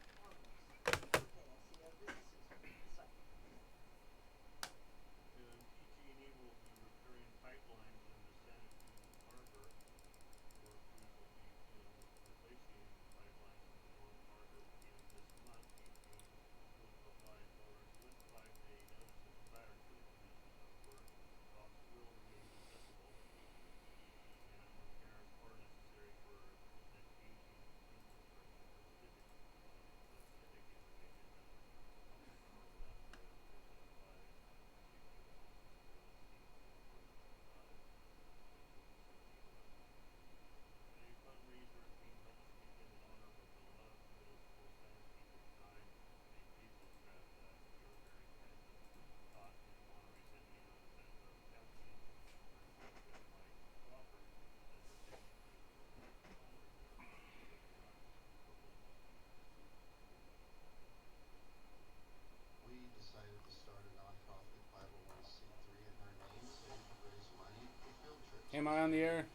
S4: on the air,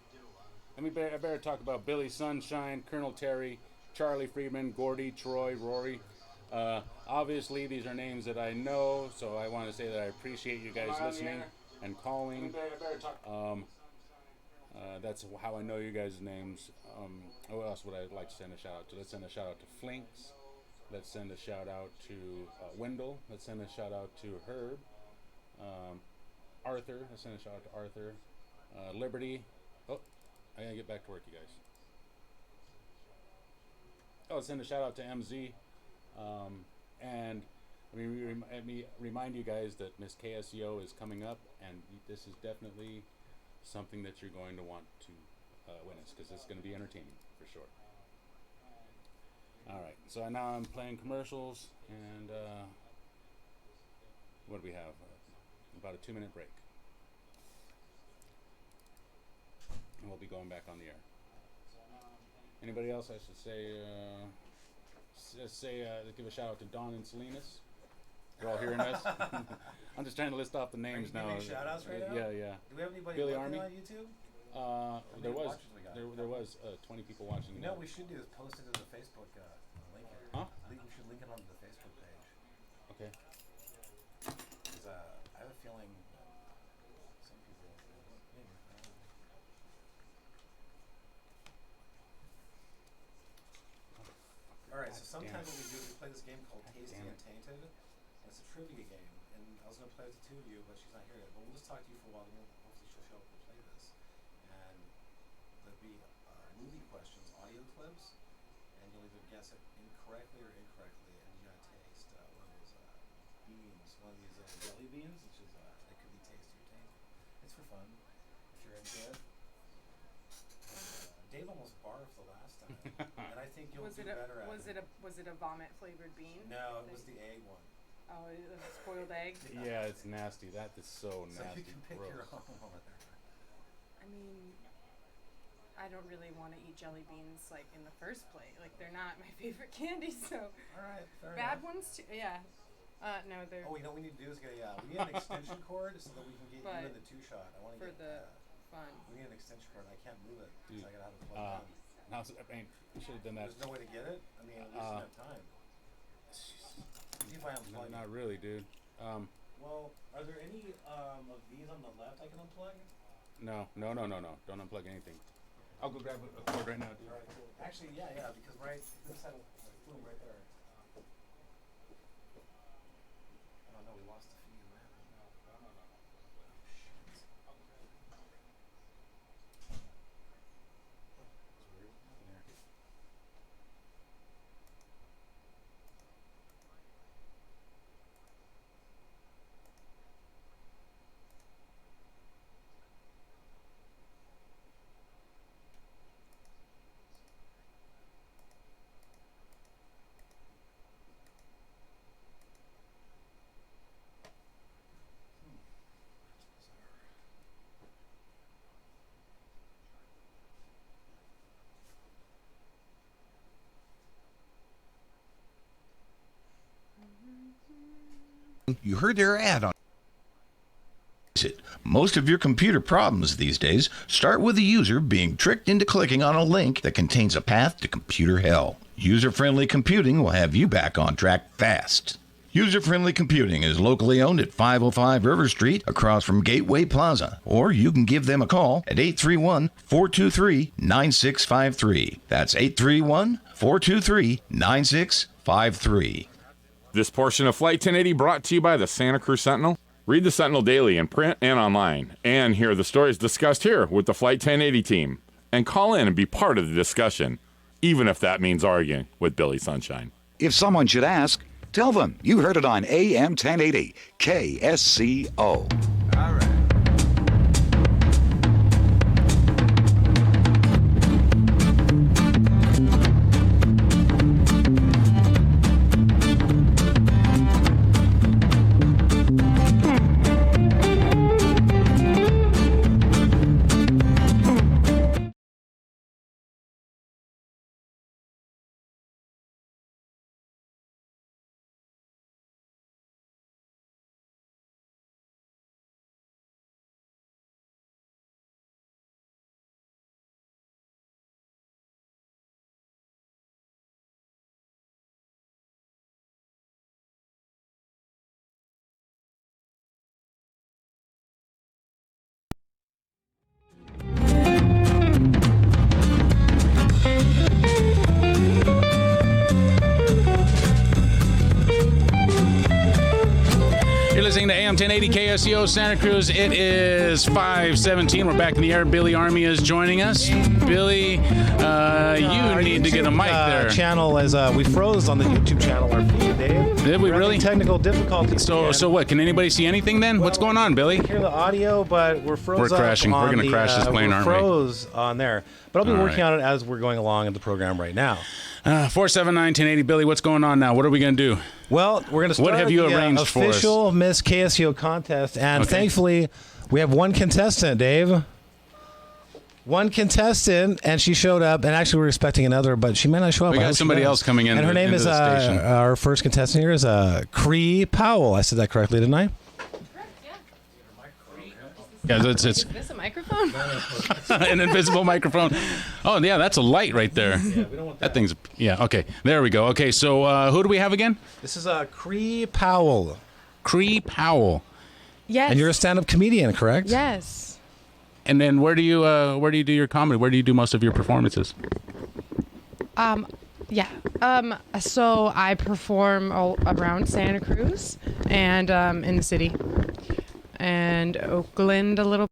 S4: I better talk about Billy Sunshine, Colonel Terry, Charlie Friedman, Gordy, Troy, Rory. Obviously, these are names that I know, so I want to say that I appreciate you guys listening and calling. That's how I know you guys' names. Who else would I like to send a shout out to? Let's send a shout out to Flinks. Let's send a shout out to Wendell. Let's send a shout out to Herb. Arthur. Let's send a shout out to Arthur. Liberty. Oh, I gotta get back to work, you guys. Oh, let's send a shout out to MZ. And let me remind you guys that Miss KSCO is coming up, and this is definitely something that you're going to want to witness, because it's going to be entertaining for sure. All right, so now I'm playing commercials, and what do we have? About a 2-minute break, and we'll be going back on the air. Anybody else? I should say, give a shout out to Don and Salinas. You're all hearing us. I'm just trying to list off the names now.
S3: Shout outs right now?
S4: Yeah.
S3: Do we have anybody
S4: Billy
S3: looking
S4: Army?
S3: on YouTube?
S4: There was 20 people watching.
S3: You know what we should do is post it to the Facebook link here.
S4: Huh?
S3: We should link it onto the Facebook page.
S4: Okay.
S3: Because I have a feeling some people. All right. So sometimes what we do is we play this game called Tasty and Tainted. It's a trivia game, and I was going to play with the two of you, but she's not here yet. But we'll just talk to you for a while, and hopefully she'll show up and play this. And there'll be movie questions, audio clips, and you'll either guess it incorrectly or incorrectly, and you gotta taste one of those beans, one of these jelly beans, which is it could be tasty or tainted. It's for fun if you're into it. Dave almost barfed the last time, and I think you'll do better at it.
S18: Was it a vomit flavored bean?
S3: No, it was the egg one.
S18: Oh, it was a spoiled egg?
S4: Yeah, it's nasty. That is so nasty.
S3: So you can pick your own one.
S18: I mean, I don't really want to eat jelly beans like in the first plate. Like, they're not my favorite candy, so.
S3: Alright, fair
S18: Bad
S3: enough.
S18: ones too, yeah. No, they're.
S3: Oh, you know what we need to do is get we need an extension cord so that we can get you in the 2-shot. I want to
S18: for
S3: get
S18: the fun.
S3: We need an extension cord. I can't move it
S4: Dude,
S3: because I gotta have it plugged in.
S4: Now, I should have done that.
S3: There's no way to get it. I mean, at least you have time. See if I unplug
S4: Not
S3: it.
S4: really, dude.
S3: Well, are there any of these on the left I can unplug?
S4: No. Don't unplug anything. I'll go grab a cord right now, dude.
S3: Alright, cool. Actually, yeah, because this had boom right there. Oh no, we lost the feed. What happened? Shit. That's weird. There.
S19: You heard their ad on it. Most of your computer problems these days start with the user being tricked into clicking on a link that contains a path to computer hell. User-friendly computing will have you back on track fast. User-friendly computing is locally owned at 505 River Street across from Gateway Plaza, or you can give them a call at 831-423-9653. That's 831-423-9653.
S20: This portion of Flight 1080 brought to you by the Santa Cruz Sentinel. Read the Sentinel daily in print and online, and hear the stories discussed here with the Flight 1080 team. And call in and be part of the discussion, even if that means arguing with Billy Sunshine.
S10: If someone should ask, tell them you heard it on AM 1080 KSCO.
S4: listening to AM 1080 KSCO Santa Cruz. It is 5:17. We're back in the air. Billy Army is joining us. Billy, you need to get a mic there.
S15: Channel is we froze on the YouTube channel. Our feed, Dave.
S4: Did we
S15: We're
S4: really?
S15: having technical difficulties.
S4: So what? Can anybody see anything then? What's going on, Billy?
S15: We hear the audio, but we're froze.
S4: We're crashing. We're going to crash this plane, aren't we?
S15: We're froze on there. But I'll be
S4: All
S15: working
S4: right.
S15: on it as we're going along in the program right now.
S4: 479-1080. Billy, what's going on now? What are we going to do?
S15: Well, we're going to start
S4: What have you
S15: the
S4: arranged for us?
S15: official Miss KSCO contest, and
S4: Okay.
S15: thankfully, we have one contestant, Dave. One contestant, and she showed up, and actually we're expecting another, but she may not show up.
S4: We
S15: I
S4: got
S15: hope she
S4: somebody
S15: does.
S4: else coming in
S15: And her name
S4: into
S15: is,
S4: the station.
S15: our first contestant here is Cree Powell. I said that correctly, didn't I?
S4: Yeah, it's
S18: Is this a microphone?
S4: an invisible microphone. Oh, yeah, that's a light right there.
S15: Yeah, we don't want
S4: that thing's, yeah, okay. There we go. Okay, so who do we have again?
S15: This is Cree Powell.
S4: Cree Powell.
S18: Yes.
S15: And you're a stand-up comedian, correct?
S18: Yes.
S4: And then where do you do your comedy? Where do you do most of your performances?
S18: Yeah. So I perform all around Santa Cruz and in the city and Oakland a little.